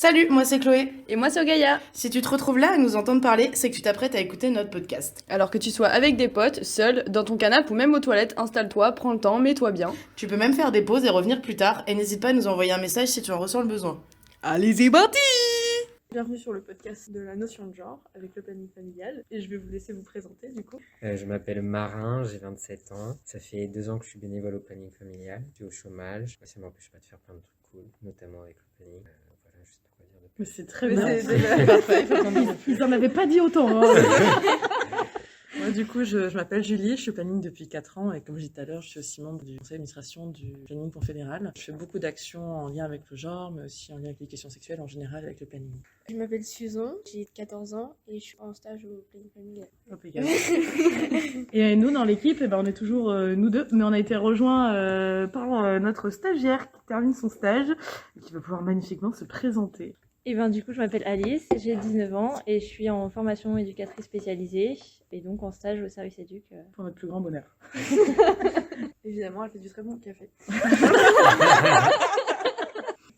Salut, moi c'est Chloé. Et moi, c'est Gaïa. Si tu te retrouves là à nous entendre parler, c'est que tu t'apprêtes à écouter notre podcast. Alors que tu sois avec des potes, seul, dans ton canapé ou même aux toilettes, installe-toi, prends le temps, mets-toi bien. Tu peux même faire des pauses et revenir plus tard, et n'hésite pas à nous envoyer un message si tu en ressens le besoin. Allez, c'est parti! Bienvenue sur le podcast de la notion de genre avec le planning familial et je vais vous laisser vous présenter du coup. Je m'appelle Marin, j'ai 27 ans. Ça fait 2 ans que je suis bénévole au planning familial. Je suis au chômage. Ça ne m'empêche pas de faire plein de trucs cool, notamment avec le planning. Voilà, je sais pas quoi dire de plus. Mais c'est très bien. Ils en avaient pas dit autant. Hein. Moi, du coup, je m'appelle Julie, je suis au planning depuis 4 ans et comme je disais tout à l'heure, je suis aussi membre du conseil d'administration du planning confédéral. Je fais beaucoup d'actions en lien avec le genre, mais aussi en lien avec les questions sexuelles en général avec le planning. Je m'appelle Susan, j'ai 14 ans et je suis en stage au planning familial. Et nous, dans l'équipe, on est toujours nous deux, mais on a été rejoints par notre stagiaire qui termine son stage et qui va pouvoir magnifiquement se présenter. Et du coup, je m'appelle Alice, j'ai 19 ans et je suis en formation éducatrice spécialisée et donc en stage au service éduc. Pour notre plus grand bonheur. Évidemment, elle fait du très bon café.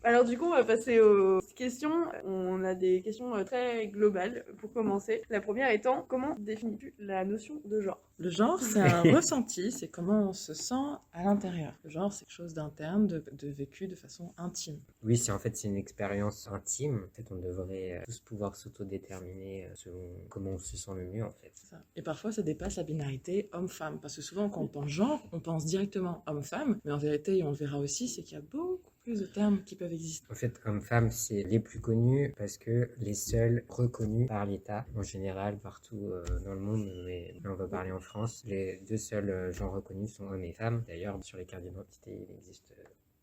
Alors du coup, on va passer aux questions. On a des questions très globales pour commencer. La première étant, comment définis-tu la notion de genre ? Le genre, c'est un ressenti, c'est comment on se sent à l'intérieur. Le genre, c'est quelque chose d'interne, de vécu de façon intime. Oui, c'est une expérience intime. En fait, on devrait tous pouvoir s'autodéterminer selon comment on se sent le mieux, en fait. C'est ça. Et parfois, ça dépasse la binarité homme-femme. Parce que souvent, quand on pense genre, on pense directement homme-femme. Mais en vérité, et on le verra aussi, c'est qu'il y a beaucoup plus de termes qui peuvent exister. En fait, homme-femme, c'est les plus connus parce que les seuls reconnus par l'État, en général, partout dans le monde, mais là, on va parler en France, les 2 seuls genres reconnus sont hommes et femmes. D'ailleurs, sur les cartes d'identité, il n'existe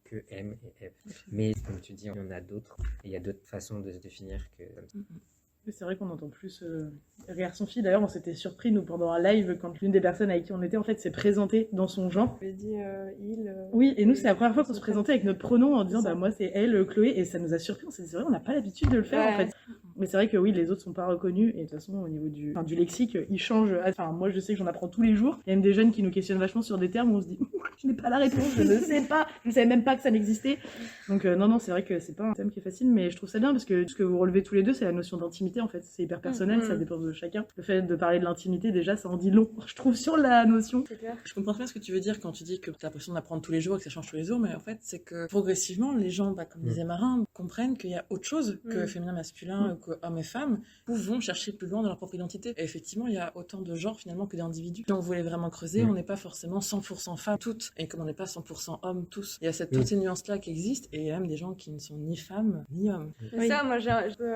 que M et F. Mais comme tu dis, il y en a d'autres. Et il y a d'autres façons de se définir que comme ça. Mais c'est vrai qu'on entend plus garçon-fille. D'ailleurs, on s'était surpris, nous, pendant un live, quand l'une des personnes avec qui on était, en fait, s'est présentée dans son genre. Je vais dire il. Oui, et nous, c'est la première fois qu'on se présentait avec notre pronom en disant, moi, c'est elle, Chloé, et ça nous a surpris. On s'est dit, c'est vrai, on n'a pas l'habitude de le faire, en fait. Mais c'est vrai que oui, les autres sont pas reconnus, et de toute façon, au niveau du lexique, ils changent. Enfin, moi, je sais que j'en apprends tous les jours. Il y a même des jeunes qui nous questionnent vachement sur des termes où on se dit, je n'ai pas la réponse, je ne sais pas, je ne savais même pas que ça n'existait. Donc, non, c'est vrai que c'est pas un thème qui est facile, mais je trouve ça bien parce que ce que vous relevez tous les deux, c'est la notion d'intimité, en fait. C'est hyper personnel, ça dépend de chacun. Le fait de parler de l'intimité, déjà, ça en dit long, je trouve, sur la notion. C'est clair. Je comprends très bien ce que tu veux dire quand tu dis que tu as l'impression d'apprendre tous les jours et que ça change tous les jours, mais en fait, c'est que progressivement, les gens, comme disait Marin, comprennent qu'il y a autre chose que féminin, masculin, que hommes et femmes, vont chercher plus loin dans leur propre identité. Et effectivement, il y a autant de genres finalement que d'individus. Si on voulait vraiment creuser, on n'est pas forcément 100% femmes toutes, et comme on n'est pas 100% hommes tous. Il y a toutes ces nuances-là qui existent, et il y a même des gens qui ne sont ni femmes ni hommes. Mais ça, moi, j'ai un peu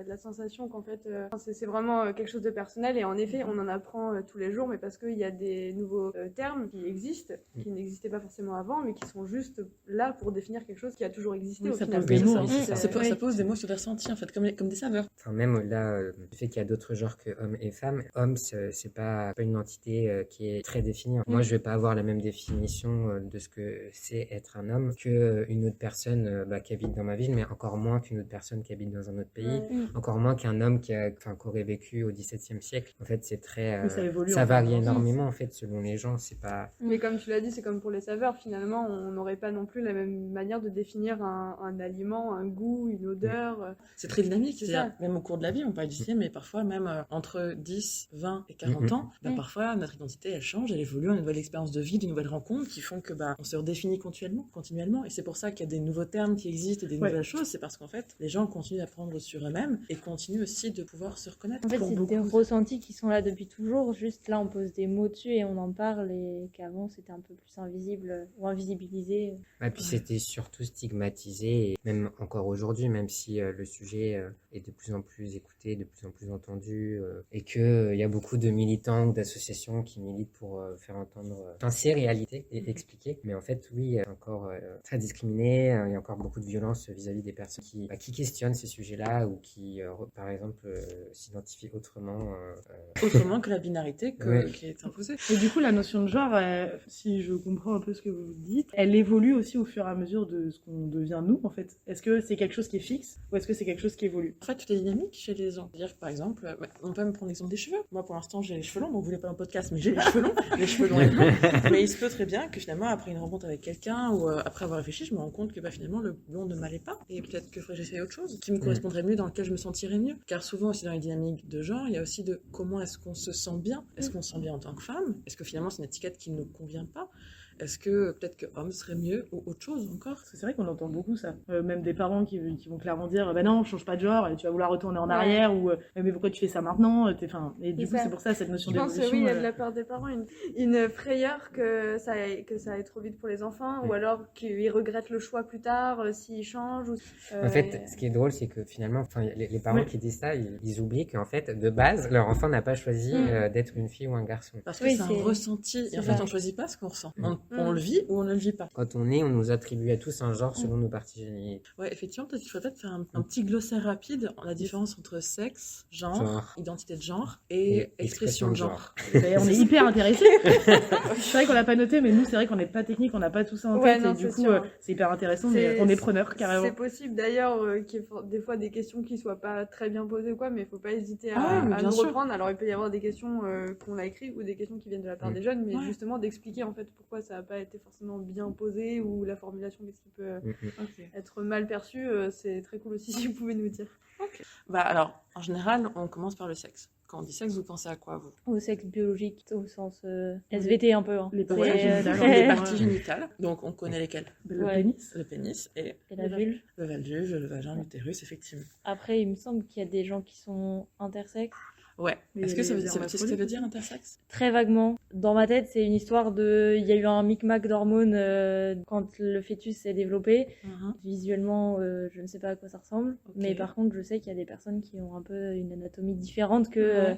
la sensation qu'en fait, c'est vraiment quelque chose de personnel, et en effet, on en apprend tous les jours, mais parce qu'il y a des nouveaux termes qui existent, qui n'existaient pas forcément avant, mais qui sont juste là pour définir quelque chose qui a toujours existé. Oui, au ça final. pose des mots, Ça pose des mots sur des ressentis, en fait, comme des saveurs. Enfin, même au-delà du fait qu'il y a d'autres genres que hommes et femmes, homme, c'est pas une entité qui est très définie. Moi, je vais pas avoir la même définition de ce que c'est être un homme que une autre personne qui habite dans ma ville, mais encore moins qu'une autre personne qui habite dans un autre pays, encore moins qu'un homme qui aurait vécu au XVIIe siècle. En fait, c'est très, ça varie énormément en fait selon les gens. C'est pas. Mais comme tu l'as dit, c'est comme pour les saveurs. Finalement, on n'aurait pas non plus la même manière de définir un aliment, un goût, une odeur. C'est très dynamique. Même au cours de la vie, on parle d'identité, mais parfois même entre 10, 20 et 40 ans, parfois notre identité elle change, elle évolue, on a une nouvelle expérience de vie, de nouvelles rencontres qui font que on se redéfinit continuellement. Et c'est pour ça qu'il y a des nouveaux termes qui existent et des nouvelles choses. C'est parce qu'en fait, les gens continuent d'apprendre sur eux-mêmes et continuent aussi de pouvoir se reconnaître. En fait, c'est des ressentis qui sont là depuis toujours. Juste là, on pose des mots dessus et on en parle. Et qu'avant, c'était un peu plus invisible ou invisibilisé. Et puis c'était surtout stigmatisé, et même encore aujourd'hui, même si le sujet est de plus en plus écouté, de plus en plus entendu, et qu'il y a beaucoup de militants ou d'associations qui militent pour faire entendre ces réalités et expliquer. Mais en fait, oui, encore très discriminé, il y a encore beaucoup de violence vis-à-vis des personnes qui questionnent ces sujets-là ou qui, par exemple, s'identifient autrement. Autrement que la binarité Ouais. qui est imposée. Et du coup, la notion de genre, si je comprends un peu ce que vous dites, elle évolue aussi au fur et à mesure de ce qu'on devient nous, en fait. Est-ce que c'est quelque chose qui est fixe ou est-ce que c'est quelque chose qui évolue? En fait, tout est dynamique chez les gens. C'est-à-dire que, par exemple, on peut même prendre l'exemple des cheveux. Moi, pour l'instant, j'ai les cheveux longs. Bon, vous voulez pas un podcast, mais j'ai les cheveux longs. Les cheveux longs et blonds. Mais il se peut très bien que finalement, après une rencontre avec quelqu'un ou après avoir réfléchi, je me rends compte que finalement, le blond ne m'allait pas. Et peut-être que j'essaye autre chose qui me correspondrait mieux, dans lequel je me sentirais mieux. Car souvent, aussi dans les dynamiques de genre, il y a aussi de comment est-ce qu'on se sent bien. Est-ce qu'on se sent bien en tant que femme? Est-ce que finalement, c'est une étiquette qui ne nous convient pas? Est-ce que peut-être que homme serait mieux ou autre chose encore? Parce que c'est vrai qu'on entend beaucoup ça. Même des parents qui vont clairement dire bah non, change pas de genre, et tu vas vouloir retourner en arrière, ou mais pourquoi tu fais ça maintenant? Et du coup, c'est pour ça cette notion Je pense d'évolution. que oui, il y a de la part des parents une frayeur que ça aille trop vite pour les enfants, ou alors qu'ils regrettent le choix plus tard s'ils changent. En fait, ce qui est drôle, c'est que finalement, les parents qui disent ça, ils oublient qu'en fait, de base, leur enfant n'a pas choisi d'être une fille ou un garçon. Parce que c'est un ressenti. Et en fait, on choisit pas ce qu'on ressent. On le vit ou on ne le vit pas. Quand on est, on nous attribue à tous un genre selon nos parties génitales. Ouais, effectivement, peut-être qu'il faudrait faire un petit glossaire rapide en la différence entre sexe, genre, identité de genre et expression de genre. On est hyper intéressés. C'est vrai qu'on l'a pas noté, mais nous, c'est vrai qu'on n'est pas technique, on n'a pas tout ça en tête. Non, et du coup, c'est hyper intéressant, mais on est preneurs carrément. C'est possible d'ailleurs qu'il y ait des fois des questions qui soient pas très bien posées ou quoi, mais il faut pas hésiter à nous reprendre. Alors il peut y avoir des questions qu'on a écrites ou des questions qui viennent de la part des jeunes, mais justement d'expliquer en fait pourquoi ça n'a pas été forcément bien posé ou la formulation qu'est-ce qui peut être mal perçu, c'est très cool aussi si vous pouvez nous dire. Bah alors, en général, on commence par le sexe. Quand on dit sexe, vous pensez à quoi, vous? Au sexe biologique, au sens SVT un peu. Hein. Les parties génitales. Donc on connaît lesquelles? Le pénis. Le pénis et la vulve. Le vulve, le vagin, l'utérus, effectivement. Après, il me semble qu'il y a des gens qui sont intersexes. Ouais. Est-ce que ça veut dire, c'est ce que ça veut dire intersexe? Très vaguement. Dans ma tête, c'est une histoire de. Il y a eu un micmac d'hormones quand le fœtus s'est développé. Visuellement, je ne sais pas à quoi ça ressemble. Mais par contre, je sais qu'il y a des personnes qui ont un peu une anatomie différente qu'un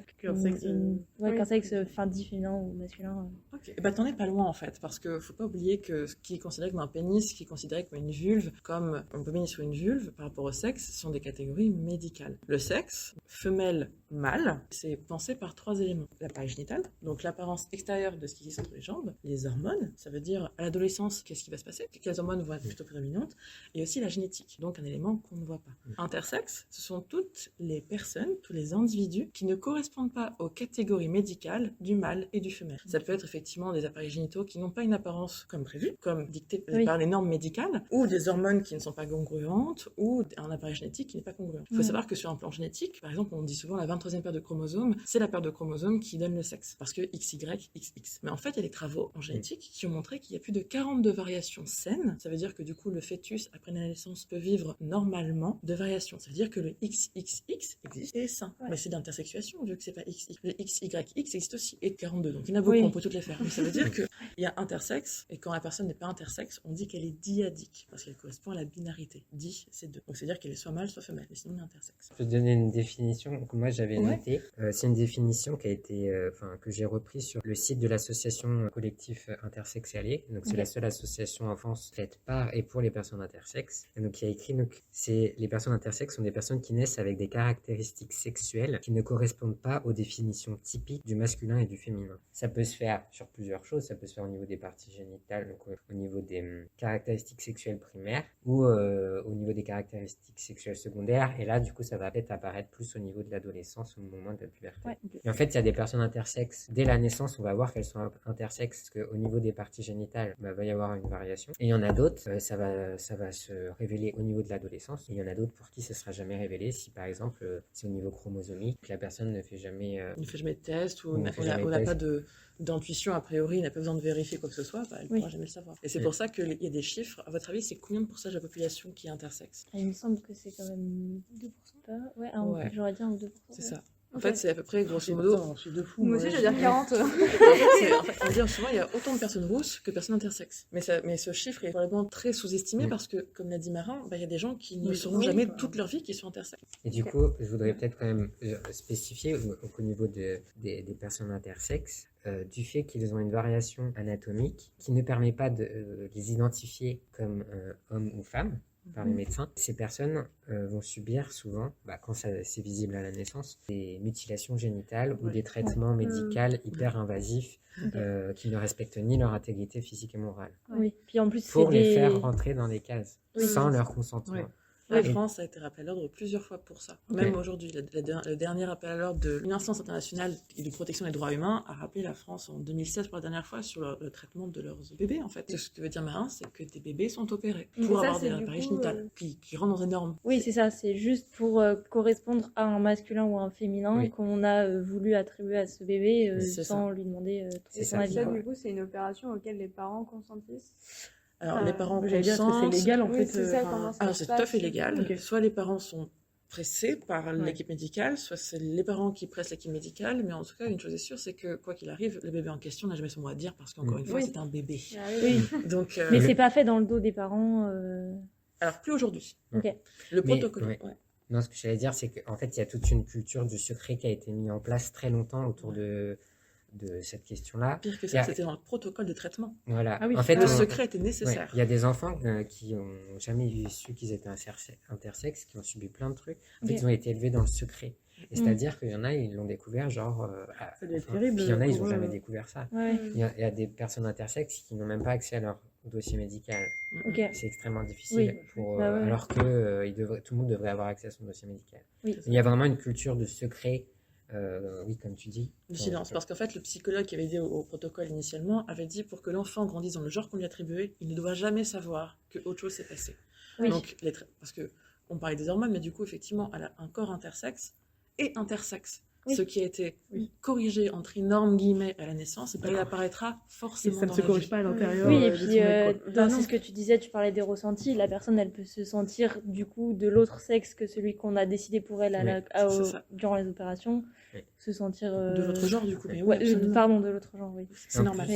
sexe dit féminin ou masculin. Ok. Et bah t'en es pas loin en fait, parce que faut pas oublier que ce qui est considéré comme un pénis, ce qui est considéré comme une vulve, comme un pénis ou une vulve, par rapport au sexe, ce sont des catégories médicales. Le sexe, femelle, mâle, c'est pensé par 3 éléments. L'appareil génital, donc l'apparence extérieure de ce qui existe entre les jambes, les hormones, ça veut dire à l'adolescence, qu'est-ce qui va se passer, quelles hormones vont être plutôt prédominantes, et aussi la génétique, donc un élément qu'on ne voit pas. Intersexe, ce sont toutes les personnes, tous les individus qui ne correspondent pas aux catégories médicales du mâle et du femelle. Ça peut être effectivement des appareils génitaux qui n'ont pas une apparence comme prévu, comme dicté par les normes médicales, ou des hormones qui ne sont pas congruentes, ou un appareil génétique qui n'est pas congruent. Il faut savoir que sur un plan génétique, par exemple, on dit souvent la 23e paire de chromosomes, c'est la paire de chromosomes qui donne le sexe, parce que XY, XX. Mais en fait, il y a des travaux en génétique qui ont montré qu'il y a plus de 42 variations saines. Ça veut dire que du coup, le fœtus, après la naissance, peut vivre normalement de variations. Ça veut dire que le XXX existe et est sain. Mais c'est d'intersexuation, vu que c'est pas XX. Le XYX existe aussi, et 42. Donc il y en a beaucoup, on peut toutes les faire. Mais ça veut dire qu'il y a intersexe, et quand la personne n'est pas intersexe, on dit qu'elle est diadique, parce qu'elle correspond à la binarité. Di, c'est 2. Donc c'est à dire qu'elle est soit mâle, soit femelle, mais sinon elle est intersexe. Je peux te donner une définition que moi j'avais notée. C'est une définition qui a été, que j'ai reprise sur le site de l'association collectif intersexualé. Donc c'est la seule association en France faite par et pour les personnes intersexes. Et donc il y a écrit c'est les personnes intersexes sont des personnes qui naissent avec des caractéristiques sexuelles qui ne correspondent pas aux définitions typiques du masculin et du féminin. Ça peut se faire sur plusieurs choses. Ça peut se faire au niveau des parties génitales, donc au niveau des caractéristiques sexuelles primaires ou au niveau des caractéristiques sexuelles secondaires. Et là, du coup, ça va peut-être apparaître plus au niveau de l'adolescence, au moment de la puberté. Et en fait, il y a des personnes intersexes. Dès la naissance, on va voir qu'elles sont intersexes, parce qu'au niveau des parties génitales, il va y avoir une variation. Et il y en a d'autres, ça va se révéler au niveau de l'adolescence. Et il y en a d'autres pour qui ça ne sera jamais révélé, si par exemple, c'est au niveau chromosomique, que la personne ne fait jamais de test ou n'a pas d'intuition a priori, n'a pas besoin de vérifier quoi que ce soit, elle ne pourra jamais le savoir. Et c'est pour ça qu'il y a des chiffres. À votre avis, c'est combien de pourcentage de la population qui est intersexe? Il me semble que c'est quand même 2%. J'aurais dit 1 ou 2%. C'est ça. En fait, c'est à peu près, grosso modo... C'est de fou. Moi aussi, je vais dire 40. En fait, on va dire souvent, il y a autant de personnes rousses que de personnes intersexes. Mais ce chiffre est probablement très sous-estimé parce que, comme l'a dit Marin, il y a des gens qui ne sauront jamais toute leur vie qui sont intersexes. Et du coup, je voudrais peut-être quand même spécifier au niveau des personnes intersexes, du fait qu'ils ont une variation anatomique qui ne permet pas de les identifier comme homme ou femme. par les médecins. Ces personnes vont subir souvent, quand c'est visible à la naissance, des mutilations génitales ou des traitements médicaux hyper invasifs qui ne respectent ni leur intégrité physique et morale. Oui, puis en plus, Pour les faire rentrer dans des cases sans leur consentement. Ouais. La France a été rappelée à l'ordre plusieurs fois pour ça. Même aujourd'hui, le dernier rappel à l'ordre d'une instance internationale de protection des droits humains a rappelé la France en 2016 pour la dernière fois sur le traitement de leurs bébés, en fait. Ce que veut dire Marin, c'est que des bébés sont opérés pour avoir des appareils génitales qui rentrent dans des normes. Oui, c'est ça, c'est juste pour correspondre à un masculin ou à un féminin qu'on a voulu attribuer à ce bébé sans lui demander son avis. Ça, du coup, c'est une opération auquel les parents consentissent. Alors, les parents j'allais dire que c'est légal en fait. Alors, c'est tout à fait légal. Soit les parents sont pressés par l'équipe médicale, soit c'est les parents qui pressent l'équipe médicale, mais en tout cas, une chose est sûre, c'est que quoi qu'il arrive, le bébé en question n'a jamais son mot à dire parce qu'encore une fois, c'est un bébé. Donc, mais c'est pas fait dans le dos des parents. Alors, plus aujourd'hui. Ok. Le protocole. Non, ce que j'allais dire, c'est qu'en fait, il y a toute une culture du secret qui a été mise en place très longtemps autour de cette question-là. Pire que ça, c'était dans le protocole de traitement. Voilà. Ah oui, en fait, le secret était nécessaire. Il y a des enfants qui n'ont jamais su qu'ils étaient intersexes, qui ont subi plein de trucs. En fait, ils ont été élevés dans le secret. Et c'est-à-dire qu'il y en a, ils l'ont découvert, genre. Ça doit être terrible. Puis il y en a, ils n'ont jamais découvert ça. Ouais. Il y a des personnes intersexes qui n'ont même pas accès à leur dossier médical. Ok. C'est extrêmement difficile. Alors que tout le monde devrait avoir accès à son dossier médical. Oui. Il y a vraiment une culture de secret. Comme tu dis. De silence, parce qu'en fait, le psychologue qui avait aidé au protocole initialement avait dit pour que l'enfant grandisse dans le genre qu'on lui a attribué, il ne doit jamais savoir que autre chose s'est passé. Oui. Donc, parce que on parlait des hormones, mais du coup, effectivement, elle a un corps intersexe et intersexe. Oui. Ce qui a été corrigé entre énormes guillemets à la naissance, et il apparaîtra forcément. Et ça ne se corrige pas à l'intérieur. Oui, et de puis son mec, quoi. c'est ce que tu disais, tu parlais des ressentis. La personne, elle peut se sentir du coup de l'autre sexe que celui qu'on a décidé pour elle durant les opérations. Se sentir. De l'autre genre, du coup. Mais pardon, de l'autre genre, oui. C'est normal.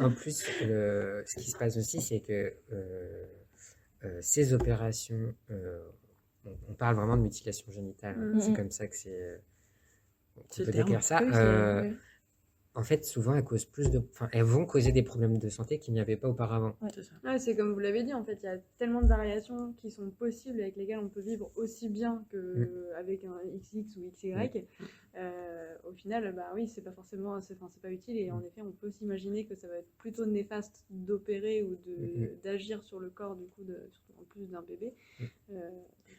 En plus, ce qui se passe aussi, c'est que ces opérations, on parle vraiment de mutilation génitale. C'est comme ça que qu'on peut décrire ça. En fait, souvent, elles vont causer des problèmes de santé qu'il n'y avait pas auparavant. Ouais, c'est comme vous l'avez dit, en fait, il y a tellement de variations qui sont possibles avec lesquelles on peut vivre aussi bien qu'avec un XX ou XY. Au final, c'est pas forcément, c'est pas utile, et en effet, on peut s'imaginer que ça va être plutôt néfaste d'opérer ou d'agir sur le corps, du coup, en plus d'un bébé,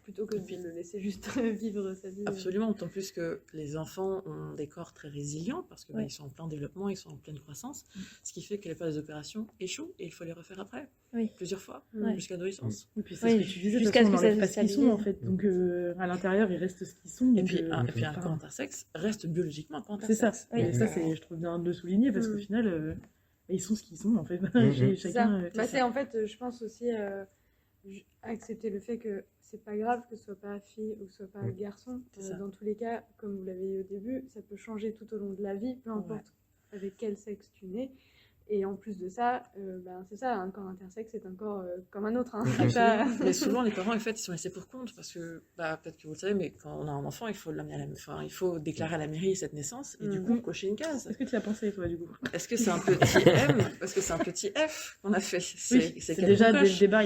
plutôt que de le laisser juste vivre sa vie. Absolument, d'autant plus que les enfants ont des corps très résilients parce que ils sont en plein développement, ils sont en pleine croissance, ce qui fait que les phases d'opération échouent et il faut les refaire après, plusieurs fois, jusqu'à l'adolescence. Et puis c'est ce que tu disais, jusqu'à ce qu'on n'enlève pas ce qu'ils sont en fait. Donc à l'intérieur, ils restent ce qu'ils sont. Et puis un corps intersexe reste biologiquement un corps intersexe. C'est ça. Et ça, je trouve bien de le souligner parce qu'au final, ils sont ce qu'ils sont en fait. Chacun. C'est en fait, je pense aussi accepter le fait que c'est pas grave que ce soit pas fille ou que ce soit pas garçon. Dans tous les cas, comme vous l'avez dit au début, ça peut changer tout au long de la vie, peu importe avec quel sexe tu nais. Et en plus de ça, c'est ça, un corps intersexe c'est un corps comme un autre. Mais souvent, les parents, en fait, ils sont laissés pour compte parce que, peut-être que vous le savez, mais quand on a un enfant, il faut l'amener il faut déclarer à la mairie cette naissance et du coup, cocher une case. Est-ce que tu as pensé, toi, du coup? Est-ce que c'est un petit M? Est-ce que c'est un petit F qu'on a fait? C'est déjà dès le départ,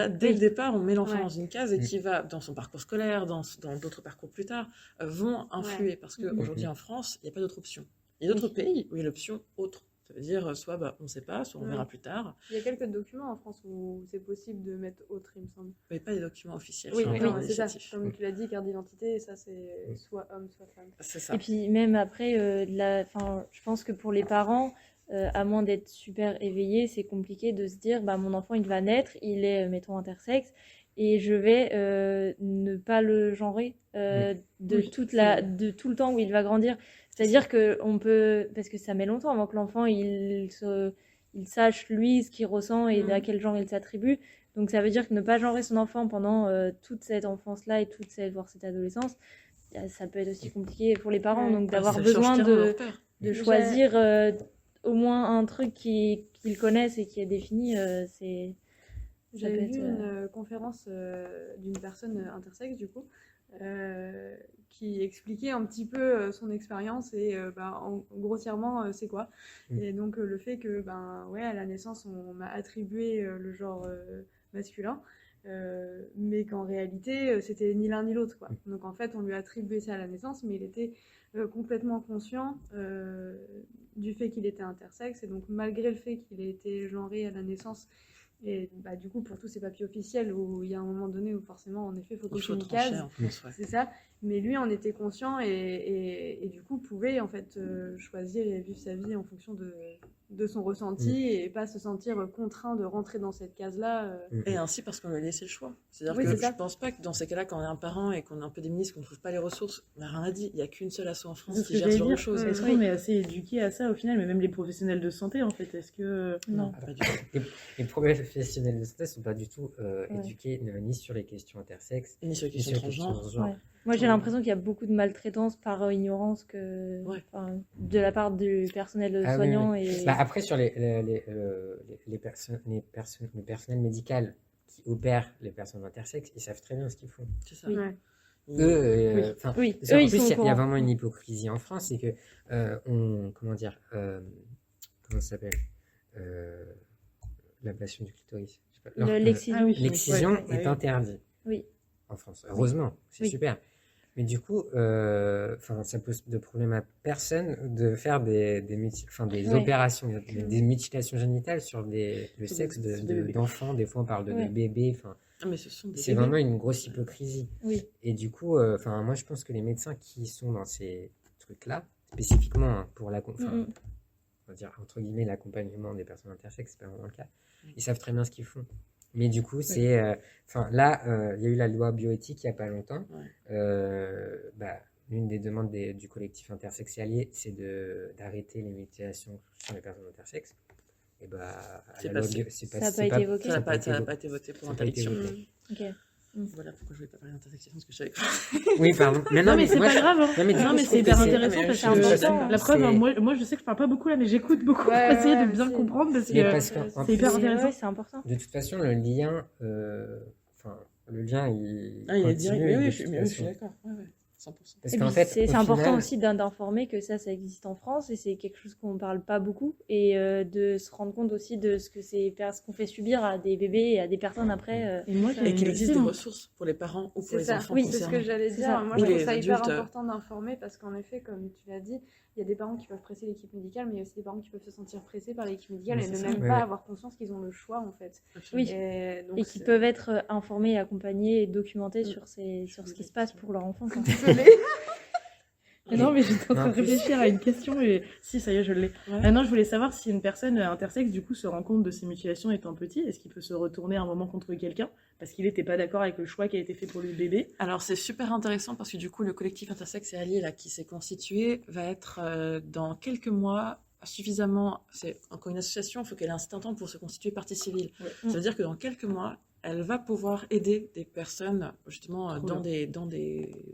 dès le départ, on met l'enfant dans une case et qui va, dans son parcours scolaire, dans d'autres parcours plus tard, vont influer parce qu'aujourd'hui, en France, il n'y a pas d'autre option. Il y a d'autres pays où il y a l'option autre. Ça veut dire soit on ne sait pas, soit on verra plus tard. Il y a quelques documents en France où c'est possible de mettre autre, il me semble. Mais pas des documents officiels. C'est ça. Comme tu l'as dit, carte d'identité, ça c'est soit homme, soit femme. C'est ça. Et puis même après, je pense que pour les parents, à moins d'être super éveillés, c'est compliqué de se dire mon enfant il va naître, il est mettons intersexe, et je vais ne pas le genrer de tout le temps où il va grandir. C'est-à-dire qu'on peut, parce que ça met longtemps avant que l'enfant il sache lui ce qu'il ressent et à quel genre il s'attribue. Donc ça veut dire que ne pas genrer son enfant pendant toute cette enfance-là et voire cette adolescence, ça peut être aussi compliqué pour les parents. Donc d'avoir besoin de choisir au moins un truc qu'ils connaissent et qui est défini, c'est... J'avais vu une conférence d'une personne intersexe, du coup, qui expliquait un petit peu son expérience et grossièrement c'est quoi. Et donc le fait que à la naissance on m'a attribué le genre masculin, mais qu'en réalité, c'était ni l'un ni l'autre, quoi. Donc en fait, on lui a attribué ça à la naissance, mais il était complètement conscient du fait qu'il était intersexe, et donc malgré le fait qu'il ait été genré à la naissance, et bah, du coup, pour tous ces papiers officiels, où il y a un moment donné où forcément, en effet, il faut cocher une case, c'est ça. Mais lui en était conscient et du coup pouvait en fait choisir et vivre sa vie en fonction de son ressenti et pas se sentir contraint de rentrer dans cette case-là. Et ainsi parce qu'on lui a laissé le choix. C'est-à-dire Oui, que c'est je ça. pense pas que dans ces cas-là, quand on est un parent et qu'on est un peu démuni, qu'on ne trouve pas les ressources, on n'a rien à dire. Il n'y a qu'une seule asso en France C'est ce qui que gère ce j'allais genre de dire. choses. Est-ce qu'on est assez éduqué à ça au final, mais même les professionnels de santé en fait, est-ce que... Non. Pas du tout. Les professionnels de santé ne sont pas du tout éduqués ni sur les questions intersexes, Ni sur les ni sur questions les questions transgenres. transgenres. Ouais. Moi, j'ai l'impression qu'il y a beaucoup de maltraitance par ignorance de la part du personnel Ah oui, soignant. oui. Et... Bah, après, sur les personnels médicaux qui opèrent les personnes intersexes, ils savent très bien ce qu'ils font. C'est ça. Oui. Ouais. Eux, enfin, Oui, parce qu'en eux, ils plus, sont au il y a courant. vraiment une hypocrisie en France, c'est que comment dire, comment ça s'appelle, l'ablation du clitoris. Je sais pas, L'excision. Ah oui. l'excision Ouais, est oui. interdite Oui. en France. Heureusement, c'est Oui. super. Mais du coup, ça pose de problème à personne de faire des Ouais. opérations, des mutilations génitales sur le Sur sexe des bébés. d'enfants. Des fois, on parle de Ouais. bébés. Ah, mais ce sont des C'est bébés. vraiment une grosse hypocrisie. Oui. Et du coup, moi, je pense que les médecins qui sont dans ces trucs-là, spécifiquement pour Mm-mm. on va dire, entre guillemets, l'accompagnement des personnes intersexes, c'est pas vraiment le cas, ils savent très bien ce qu'ils font. Mais du coup, c'est... là, il y a eu la loi bioéthique il n'y a pas longtemps. L'une des demandes du collectif Intersexe et Alliés, c'est d'arrêter les mutilations sur les personnes intersexes. Et C'est la loi passé. c'est Ça n'a pas été évoqué. Ça n'a pas, évoqué. été voté pour Ça n'a pas été interdiction. voté. Ok. Voilà pourquoi je voulais pas parler d'intersection, parce que je savais que... Oui, pardon. Mais Non, mais c'est moi, pas grave. Hein. non, mais du Non, coup, mais je c'est trouve hyper que intéressant mais parce c'est que important. la preuve, C'est- moi, je sais que je parle pas beaucoup là, mais j'écoute beaucoup Ouais, pour essayer ouais, de bien c'est- comprendre parce Mais que parce qu'en c'est hyper plus, intéressant. Ouais, c'est important. de toute façon, le lien, le lien, il Ah, il est direct. continue Mais de oui, toute je suis façon. d'accord. Ouais, 100%. Parce Et qu'en puis, fait, c'est au important final- aussi d'informer que ça existe en France et c'est quelque chose qu'on ne parle pas beaucoup et de se rendre compte aussi de ce qu'on fait subir à des bébés et à des personnes après. Et moi, Et qu'il existe des moi. ressources pour les parents ou pour C'est les ça, enfants oui, c'est ce concernés. que j'allais C'est dire. ça. Moi, Ou je trouve les ça hyper adultes. important d'informer parce qu'en effet, comme tu l'as dit, il y a des parents qui peuvent presser l'équipe médicale, mais il y a aussi des parents qui peuvent se sentir pressés par l'équipe médicale Oui, et c'est ne ça. même Ouais, pas ouais. avoir conscience qu'ils ont le choix, en fait. Oui. Donc, Et qui c'est- peuvent être informés, accompagnés et documentés sur ce qui se passe pour leur enfant. quoi. Désolée. Mais non, mais j'étais en train En de plus- réfléchir à une question et si, ça y est, je l'ai. Ouais. Maintenant, je voulais savoir si une personne intersexe, du coup, se rend compte de ses mutilations étant petit, est-ce qu'il peut se retourner à un moment contre quelqu'un parce qu'il n'était pas d'accord avec le choix qui a été fait pour le bébé? Alors c'est super intéressant parce que du coup le collectif Intersexe et Alliés là, qui s'est constitué va être dans quelques mois suffisamment... C'est encore une association, il faut qu'elle ait un certain temps pour se constituer partie civile. Ouais. Ça veut dire que dans quelques mois, elle va pouvoir aider des personnes justement Trop dans des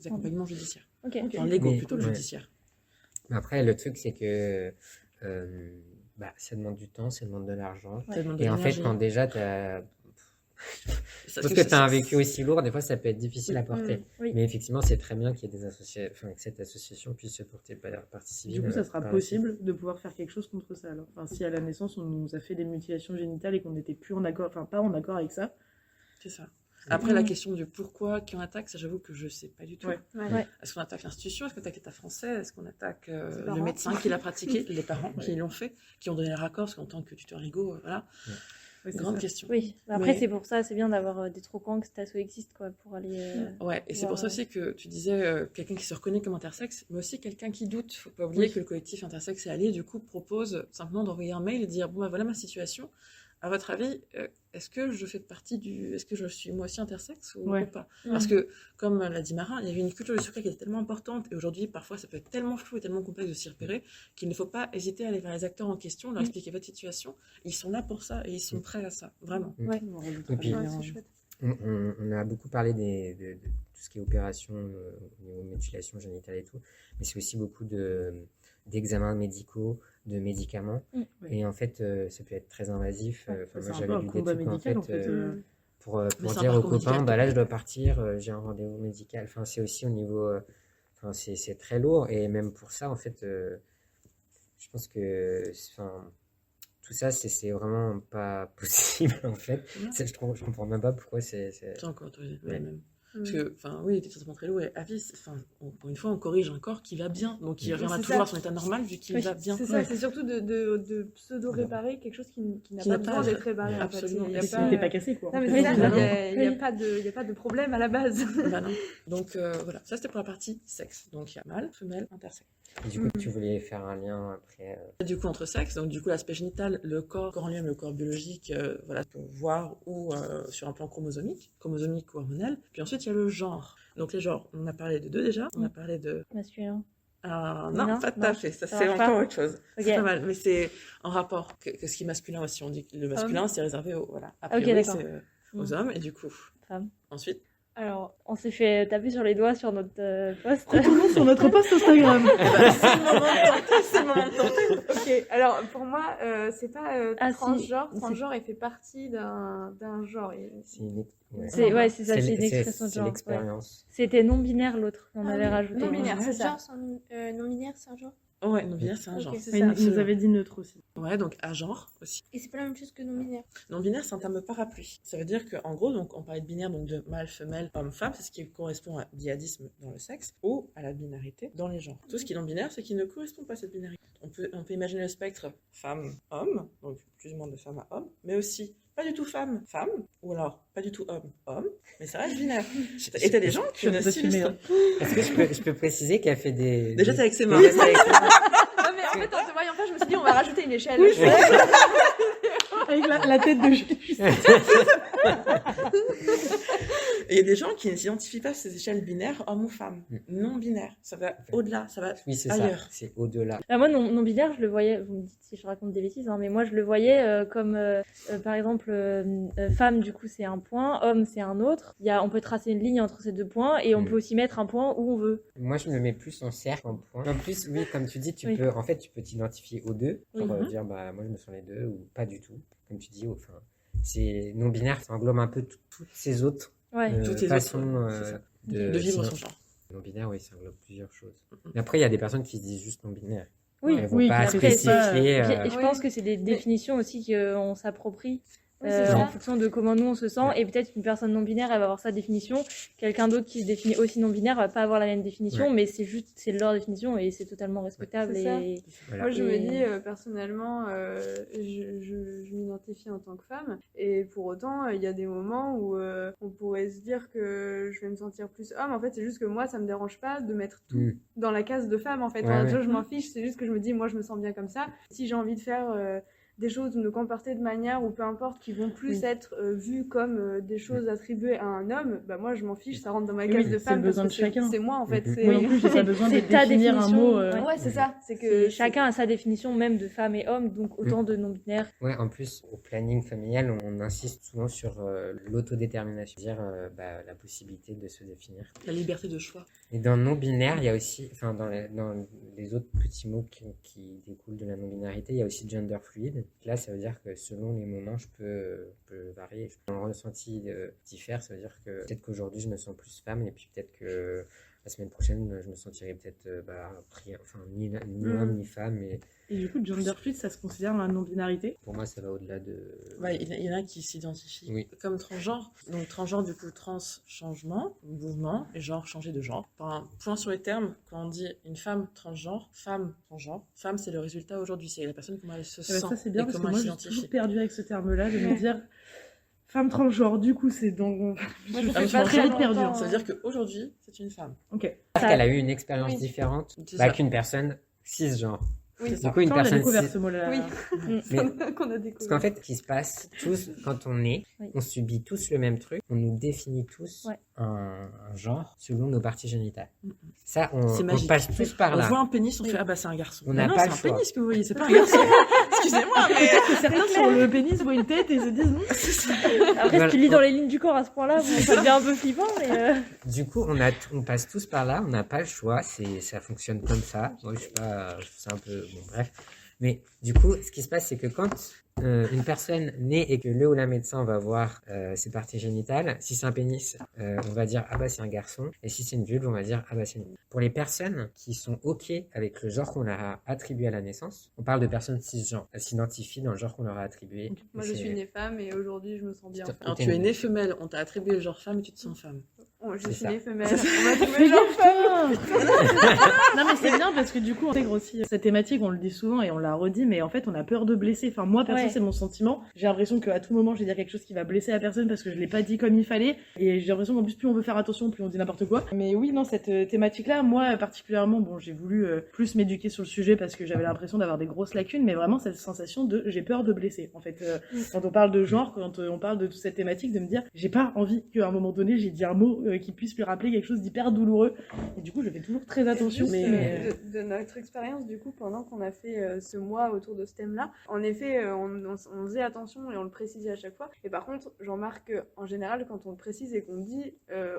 accompagnements judiciaires. Ok. Dans l'ego Mais- plutôt ouais. judiciaire. Mais après, le truc, c'est que ça demande du temps, ça demande de l'argent. Ça demande de Et en fait, l'énergie. quand déjà, t'as... Ça- Parce que que tu as un ça- vécu aussi lourd, des fois, ça peut être difficile à porter. Oui. Mais effectivement, c'est très bien qu'il y ait que cette association puisse se porter partie civile. Du coup, ça sera par la suite. possible de pouvoir faire quelque chose contre ça alors. Enfin, si à la naissance, on nous a fait des mutilations génitales et qu'on n'était plus en accord, enfin, pas en accord avec ça. C'est ça. Après, la question du pourquoi, qui on attaque, ça j'avoue que je sais pas du tout. Ouais. Ouais. Est-ce qu'on attaque l'institution? Est-ce qu'on attaque l'État français? Est-ce qu'on attaque Les le parents. médecin qui l'a pratiqué? Les parents qui l'ont fait? Qui ont donné le raccord? Parce qu'en tant que tuteur légaux, voilà. Ouais, c'est Grande ça. question. Oui. Après, Mais- c'est pour ça, c'est bien d'avoir des trocans, que cet asso existe, quoi, pour aller. Ouais, et c'est voir, pour ça aussi que tu disais quelqu'un qui se reconnaît comme intersexe, mais aussi quelqu'un qui doute. Faut pas oublier que le collectif Intersexe et Alliés, du coup, propose simplement d'envoyer un mail et de dire bon, bah, voilà ma situation. À votre avis, est-ce que je fais partie du. Est-ce que je suis moi aussi intersexe ou Ouais. pas? Parce que, comme l'a dit Marin, il y avait une culture du secret qui était tellement importante, et aujourd'hui, parfois, ça peut être tellement flou et tellement complexe de s'y repérer, qu'il ne faut pas hésiter à aller vers les acteurs en question, leur expliquer votre situation. Ils sont là pour ça et ils sont prêts à ça, vraiment. Ouais. Et puis, Ouais, c'est chouette. on a beaucoup parlé de tout ce qui est opération au niveau mutilation génitale et tout, mais c'est aussi beaucoup d'examens médicaux, de médicaments. Et en fait, ça peut être très invasif. Ouais, Enfin, c'est moi, un j'avais peu un lu des combat trucs en médical, fait, en fait. pour Mais c'est un dire aux parcours copains, médical. bah là, je dois partir, j'ai un rendez-vous médical. Enfin, c'est aussi au niveau... Enfin, c'est très lourd. Et même pour ça, en fait, je pense que... Enfin, tout ça, c'est vraiment pas possible, en fait. Je comprends même pas pourquoi c'est... C'est encore autorisé, Ouais. même. Parce que, oui, les traitements très lourds et avis, pour une fois, on corrige un corps qui va bien. Donc, il reviendra c'est toujours ça. à son état normal vu qu'il va bien. C'est ça, c'est surtout de pseudo-réparer quelque chose qui n'a Qui pas n'a pas besoin à- d'être réparé. En Absolument. fait. Et si t'es pas cassé, quoi. Non, mais Oui, c'est ça, c'est ça. il n'y a pas de problème à la base. Bah non. Donc, voilà, ça c'était pour la partie sexe. Donc, il y a mâle, femelle, intersexe. Et du coup, tu voulais faire un lien après... Du coup, entre sexes, donc du coup, l'aspect génital, le corps en lui-même, le corps biologique, voilà, pour voir, ou sur un plan chromosomique ou hormonal. Puis ensuite, il y a le genre. Donc, les genres, on a parlé de 2 déjà. On a parlé de. Masculin. Non, Non, pas tout non, à fait. Ça, ça c'est marche encore pas. autre chose. Ok. C'est pas mal. Mais c'est en rapport que ce qui est masculin aussi. On dit que le masculin, c'est réservé aux. Voilà. A Ok, priori, d'accord. c'est aux hommes. Et du coup, Femme. ensuite. Alors, on s'est fait taper sur les doigts sur notre post. Retournons sur notre post Instagram. C'est le moment de tenter. Ok, alors pour moi, c'est pas Ah, si. transgenre. C'est- Transgenre, il fait partie d'un genre. C'est une... ouais. C'est ça, c'est une C'est expression de c'est genre. ouais. l'expérience. C'était non-binaire l'autre qu'on Ah avait oui, rajouté. non-binaire, c'est ça. Genre, non-binaire, c'est un genre. Ouais, non-binaire, c'est un Ok, genre. c'est Il ça. nous avait dit neutre aussi. Ouais, donc à genre aussi. Et c'est pas la même chose que non-binaire. Non-binaire, c'est un terme parapluie. Ça veut dire qu'en gros, donc, on parlait de binaire, donc de mâle, femelle, homme, femme, c'est ce qui correspond à dyadisme dans le sexe, ou à la binarité dans les genres. Tout ce qui est non-binaire, c'est qui ne correspond pas à cette binarité. On peut imaginer le spectre femme-homme, donc plus ou moins de femme à homme, mais aussi pas du tout femme-femme, ou alors pas du tout homme-homme, mais ça reste binaire. Et t'as des gens qui Ça ne peut filmer, s'illustrent. Est-ce que je peux préciser qu'elle fait des... Déjà, c'est avec ses mains. Déjà, c'est avec ses mains. Non, mais en fait, en te voyant pas, je me suis dit, on va rajouter une échelle. Avec la tête de Juste. Et il y a des gens qui ne s'identifient pas à ces échelles binaires, homme ou femme. Non binaire. Ça va au-delà, ça va Oui, c'est ailleurs. ça. C'est au-delà. Moi, non-binaire, je le voyais, vous me dites si je raconte des bêtises, hein, mais moi, je le voyais comme, par exemple, femme, du coup, c'est un point, homme, c'est un autre. On peut tracer une ligne entre ces 2 points, et on peut aussi mettre un point où on veut. Moi, je me mets plus en cercle, en point. En plus, oui, comme tu dis, tu Oui. peux t'identifier aux 2. Oui. Pour dire, bah, moi, je me sens les 2, ou pas du tout. Comme tu dis, enfin, c'est non-binaire, ça englobe un peu toutes ces autres Ouais. Toutes les façons autres, c'est ça. De vivre son genre. Non-binaire, oui, ça englobe plusieurs choses. Mais après, il y a des personnes qui se disent juste non-binaire. Oui, Elles vont oui, pas après, spécifier. Et je Oui. pense que c'est des définitions aussi qu'on s'approprie. Oui, c'est En ça. fonction de comment nous on se sent, et peut-être une personne non binaire elle va avoir sa définition, quelqu'un d'autre qui se définit aussi non binaire va pas avoir la même définition, Ouais. mais c'est leur définition et c'est totalement respectable. C'est ça. Et Voilà. Moi, je me Et- dis, personnellement, je m'identifie en tant que femme. Et pour autant, il y a des moments où on pourrait se dire que je vais me sentir plus homme. En fait, c'est juste que moi, ça me dérange pas de mettre tout dans la case de femme, en fait. Ouais, Enfin, ouais. tu vois, je m'en fiche. C'est juste que je me dis, moi, je me sens bien comme ça. Si j'ai envie de faire des choses ou de me comporter de manière ou peu importe qui vont plus Oui. être vues comme des choses attribuées à un homme, bah moi je m'en fiche, ça rentre dans ma Oui, case de c'est femme le besoin parce de que chacun. c'est moi en fait. Mhm. C'est... Moi non plus, j'ai pas besoin de c'est ta définir un définition, mot. Ouais, c'est ça. C'est que chacun a sa définition même de femme et homme, donc autant de non binaires. Ouais, en plus, au planning familial, on insiste souvent sur l'autodétermination, c'est-à-dire la possibilité de se définir. La liberté de choix. Et dans non-binaire, il y a aussi, enfin, dans les autres petits mots qui découlent de la non-binarité, il y a aussi gender fluide. Là, ça veut dire que selon les moments, je peux varier. Mon ressenti diffère, ça veut dire que peut-être qu'aujourd'hui, je me sens plus femme, et puis peut-être que la semaine prochaine, je me sentirai peut-être ni homme ni femme. Et du coup, gender fluid, ça se considère la non-binarité. Pour moi, ça va au-delà de... Ouais, il y en a qui s'identifient Oui. comme transgenre. Donc transgenre, du coup, trans, changement, mouvement, et genre, changer de genre. Enfin, point sur les termes, quand on dit une femme transgenre, femme, c'est le résultat aujourd'hui. C'est la personne comment elle se Eh ben, sent ça, c'est bien et parce que comment elle moi, je suis s'identifie. toujours perdue avec ce terme-là, de me dire femme transgenre. Du coup, c'est dans. Moi, je ça suis fait pas très très vite perdue. longtemps, Ça veut dire qu'aujourd'hui, c'est une femme. Ok. Parce qu'elle a eu une expérience Oui. différente C'est ça. qu'une personne cisgenre. Oui, Du coup, une Ça, on l'a personne découvert cis... ce mot-là. Oui. Mais- qu'on a Parce découvert. qu'en fait, ce qui se passe, tous, quand on est, Oui. on subit tous le même truc, on nous définit tous Ouais. un genre selon nos parties génitales. Mhm. Ça, C'est on magique. passe tous par On là. voit un pénis, on Oui. fait ah bah c'est un garçon. On Mais n'a non, pas c'est le un choix. pénis que vous voyez, c'est pas un garçon. Excusez-moi, mais Certains sur le pénis voient une tête et se disent non. Après, Voilà. si tu lis dans les lignes du corps à ce point-là, bon, ça devient un peu flippant, mais Du coup, on passe tous par là, on n'a pas le choix, ça fonctionne comme ça. Moi, je sais pas, je trouve ça un peu, bon, bref. Mais du coup, ce qui se passe, c'est que quand une personne naît et que le ou la médecin va voir ses parties génitales, si c'est un pénis, on va dire ah bah c'est un garçon, et si c'est une vulve, on va dire ah bah c'est une fille. Pour les personnes qui sont ok avec le genre qu'on leur a attribué à la naissance, on parle de personnes cisgenres, elles s'identifient dans le genre qu'on leur a attribué. Moi, je suis née femme et aujourd'hui, je me sens bien. Alors, tu es née femelle, on t'a attribué le genre femme et tu te sens femme. Oh, je C'est suis ça. née femelle, on m'a trouvé genre femme. Non mais c'est bien parce que du coup on intègre aussi cette thématique, on le dit souvent et on l'a redit, mais en fait on a peur de blesser. Enfin moi perso c'est mon sentiment. J'ai l'impression qu'à tout moment je vais dire quelque chose qui va blesser la personne parce que je l'ai pas dit comme il fallait. Et j'ai l'impression qu'en plus plus on veut faire attention, plus on dit n'importe quoi. Mais oui non cette thématique-là, moi particulièrement, bon j'ai voulu plus m'éduquer sur le sujet parce que j'avais l'impression d'avoir des grosses lacunes, mais vraiment cette sensation de j'ai peur de blesser. En fait quand on parle de genre, quand on parle de toute cette thématique, de me dire j'ai pas envie qu'à un moment donné j'ai dit un mot qui puisse lui rappeler quelque chose d'hyper douloureux. Et du coup je fais toujours très attention. De notre expérience, du coup, pendant qu'on a fait ce mois autour de ce thème-là, en effet, on faisait attention et on le précisait à chaque fois. Et par contre, j'en remarque qu'en général, quand on le précise et qu'on dit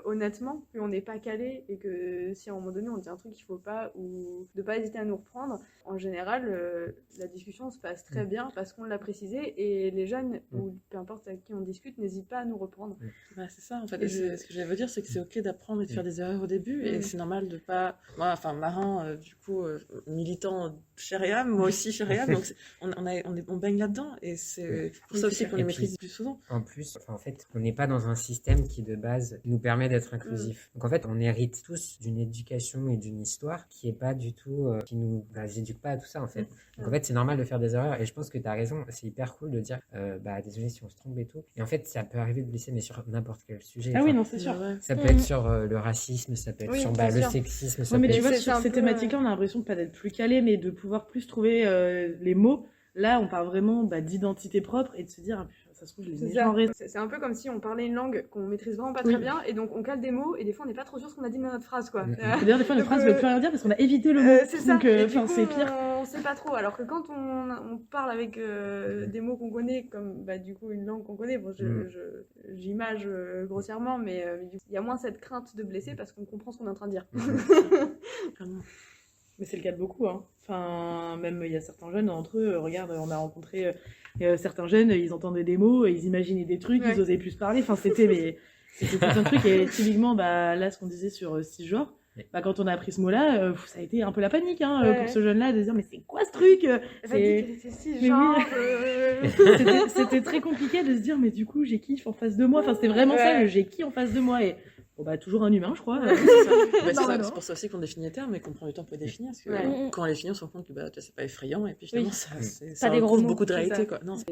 honnêtement qu'on n'est pas calé et que si à un moment donné on dit un truc qu'il faut pas ou de pas hésiter à nous reprendre, en général, la discussion se passe très bien parce qu'on l'a précisé et les jeunes ou peu importe avec qui on discute n'hésitent pas à nous reprendre. Bah, c'est ça en fait. Ce que j'allais vous dire, c'est que c'est ok d'apprendre et de faire des erreurs au début et c'est normal de pas. Moi, enfin, marin, du coup, militant Shariam, moi aussi Shariam, donc on baigne là-dedans et c'est pour ça aussi qu'on les maîtrise plus souvent. En plus, en fait, on n'est pas dans un système qui de base nous permet d'être inclusif. Donc en fait, on hérite tous d'une éducation et d'une histoire qui est pas du tout, qui nous éduque pas à tout ça en fait. Donc en fait, c'est normal de faire des erreurs et je pense que tu as raison, c'est hyper cool de dire bah désolé si on se trompe et tout. Et en fait, ça peut arriver de blesser mais sur n'importe quel sujet. Ah oui, non, c'est sûr. Ça peut être sur le racisme, ça peut être sur le sexisme, ça mais peut tu être... vois, sur ces thématiques-là, on a l'impression de pas d'être plus calé, mais de pouvoir plus trouver les mots. Là, on parle vraiment d'identité propre et de se dire, ah, ça se trouve, je les ai genrés. C'est un peu comme si on parlait une langue qu'on maîtrise vraiment pas très bien et donc on cale des mots et des fois on n'est pas trop sûr ce qu'on a dit dans notre phrase, quoi. D'ailleurs, des fois, notre phrase ne veut plus rien dire parce qu'on a évité le mot. C'est ça. Donc, c'est pire. On sait pas trop. Alors que quand on parle avec des mots qu'on connaît, comme du coup une langue qu'on connaît, bon, j'image grossièrement, mais il y a moins cette crainte de blesser parce qu'on comprend ce qu'on est en train de dire. Mais c'est le cas de beaucoup, hein. Enfin, même il y a certains jeunes entre eux, regarde, on a rencontré certains jeunes, ils entendaient des mots, ils imaginaient des trucs, ils osaient plus parler. Enfin, c'était tout un truc. Et typiquement, là, ce qu'on disait sur cisgenre, quand on a appris ce mot-là, ça a été un peu la panique pour ce jeune-là, de dire mais c'est quoi ce truc? C'était très compliqué de se dire mais du coup j'ai qui en face de moi? Enfin, c'était vraiment ça, j'ai qui en face de moi? Et toujours un humain, je crois. C'est pour ça aussi qu'on définit les termes et qu'on prend du temps pour les définir. Parce que quand on les définit, on se rend compte que c'est pas effrayant et puis finalement, ça recouvre beaucoup de réalité. Quoi. Non, parce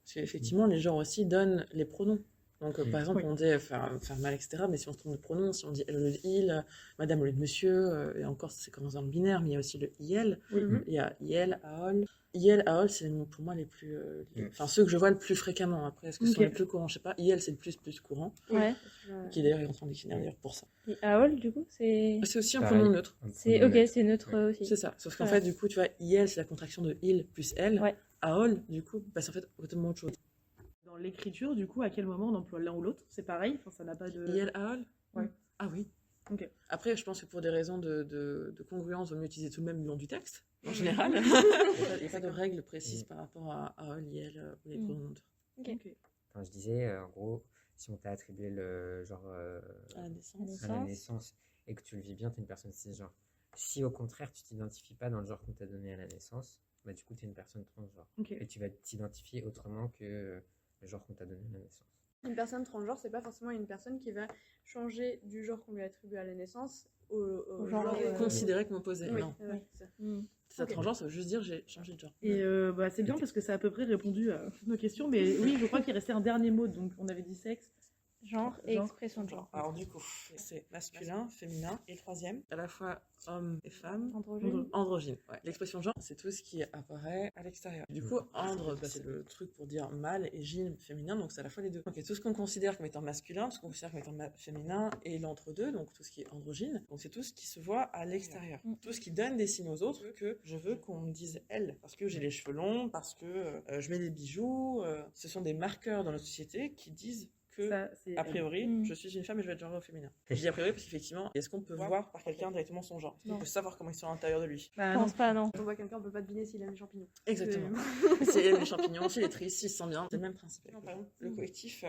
qu'effectivement, les gens aussi donnent les pronoms. Donc, par exemple, on dit faire mal, etc. Mais si on se trompe de pronom, si on dit elle au lieu de il, madame au lieu de monsieur, et encore, c'est comme dans le binaire, mais il y a aussi le il. Il y a il, aol. IL, AOL, c'est pour moi les plus. Ceux que je vois le plus fréquemment. Après, est-ce que ce sont les plus courants? Je sais pas. IL, c'est le plus courant. Ouais. Qui d'ailleurs est en train de dictionnaire d'ailleurs pour ça. Et AOL, du coup, c'est. C'est aussi un pronom neutre. C'est c'est neutre aussi. C'est ça. Sauf qu'en fait, du coup, tu vois, IL, c'est la contraction de il plus elle. Ouais. AOL, du coup, c'est en fait totalement autre chose. Dans l'écriture, du coup, à quel moment on emploie l'un ou l'autre? C'est pareil? Enfin, ça n'a pas de. IL, AOL? Ouais. Ah oui. Ok. Après, je pense que pour des raisons de congruence, il vaut mieux utiliser tout de même le nom du texte, en général. Il n'y a pas de règles précises par rapport à AOL, IL ou les pronoms neutres. Ok. Enfin, je disais, en gros, si on t'a attribué le genre à la naissance et que tu le vis bien, t'es une personne cisgenre. Si au contraire, tu t'identifies pas dans le genre qu'on t'a donné à la naissance, du coup, t'es une personne transgenre. Et tu vas t'identifier autrement que le genre qu'on t'a donné à la naissance. Une personne transgenre, c'est pas forcément une personne qui va changer du genre qu'on lui a attribué à la naissance au genre considéré comme opposé. Oui, non. Ça transgenre, ça veut juste dire j'ai changé de genre. Et c'est bien parce que ça a à peu près répondu à nos questions, mais oui, je crois qu'il restait un dernier mot. Donc on avait dit sexe, genre et expression de genre. Alors du coup, c'est masculin, féminin et le troisième, à la fois homme et femme. Androgyne. Ouais. L'expression genre, c'est tout ce qui apparaît à l'extérieur. Du coup, andre, c'est le truc pour dire mâle et gyne, féminin, donc c'est à la fois les deux. Donc tout ce qu'on considère comme étant masculin, tout ce qu'on considère comme étant féminin et l'entre-deux, donc tout ce qui est androgyne, donc c'est tout ce qui se voit à l'extérieur. Tout ce qui donne des signes aux autres que je veux qu'on me dise elle, parce que j'ai les cheveux longs, parce que je mets des bijoux, ce sont des marqueurs dans notre société qui disent que, Ça, c'est a priori, Mm. je suis une femme et je vais être genrée au féminin. Je dis a priori parce qu'effectivement, est-ce qu'on peut voir par quelqu'un directement son genre? On Non. peut savoir comment ils sont à l'intérieur de lui. Bah, Je non. pense pas, non. Quand on voit quelqu'un, on peut pas deviner s'il aime les champignons. Exactement. S'il aime les champignons, s'il est triste, s'il se sent bien, c'est le même principe. Par exemple, le collectif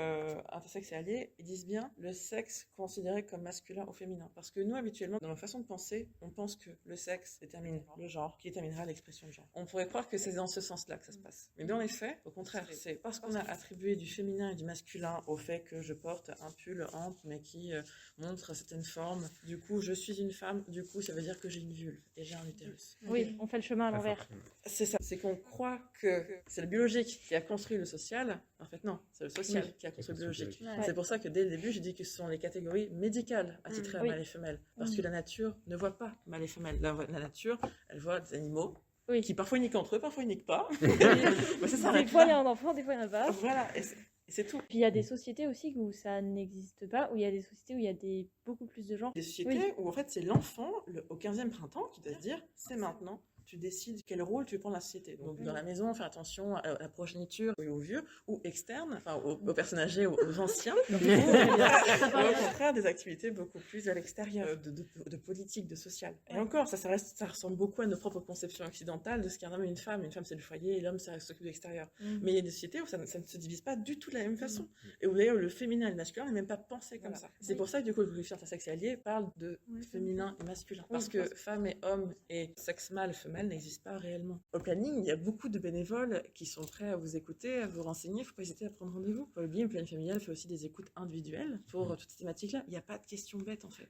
intersexe et allié, ils disent bien le sexe considéré comme masculin ou féminin. Parce que nous, habituellement, dans nos façons de penser, on pense que le sexe détermine le genre, qui déterminera l'expression de genre. On pourrait croire que c'est dans ce sens-là que ça se passe. Mais dans les faits, au contraire, c'est parce qu'on a attribué du féminin et du masculin au fait que je porte un pull ample, mais qui montre certaines formes. Du coup, je suis une femme, du coup, ça veut dire que j'ai une vulve et j'ai un utérus. Oui, on fait le chemin à Pas l'envers. forcément. C'est ça, c'est qu'on croit que c'est le biologique qui a construit le social. En fait, non, c'est le social Oui. qui a construit le biologique. Ouais. C'est pour ça que dès le début, j'ai dit que ce sont les catégories médicales attitrées à Oui. mâle et femelle. Parce que la nature ne voit pas mâle et femelle. La nature, elle voit des animaux Oui. qui parfois niquent entre eux, parfois ils niquent pas. Mais ça Des s'arrête fois, il y là. a un enfant, des fois, il n'y en a pas. Voilà, et c'est tout. Puis il y a des sociétés aussi où ça n'existe pas, où il y a des sociétés où il y a beaucoup plus de genres. Des sociétés où en fait c'est l'enfant au 15e printemps qui doit se dire c'est maintenant. Tu décides quel rôle tu veux prendre dans la société. Donc dans la maison, faire attention à la progéniture et aux vieux, ou externes, enfin aux personnes âgées, aux anciens. Ou au contraire, des activités beaucoup plus à l'extérieur, de politique, de social. Et encore, ça ressemble beaucoup à nos propres conceptions occidentales de ce qu'est un homme et une femme. Une femme, c'est le foyer, et l'homme, ça s'occupe de l'extérieur. Mais il y a des sociétés où ça ne se divise pas du tout de la même façon. Et où d'ailleurs, le féminin et le masculin n'est même pas pensé comme ça. C'est pour ça que du coup, le collectif intersexe et allié parle de féminin et masculin. Parce que femme et homme et sexe mâle, femelle n'existent pas réellement. Au planning, il y a beaucoup de bénévoles qui sont prêts à vous écouter, à vous renseigner. Il ne faut pas hésiter à prendre rendez-vous. Faut pas oublier, le planning familial fait aussi des écoutes individuelles pour toutes ces thématiques-là. Il n'y a pas de questions bêtes en fait.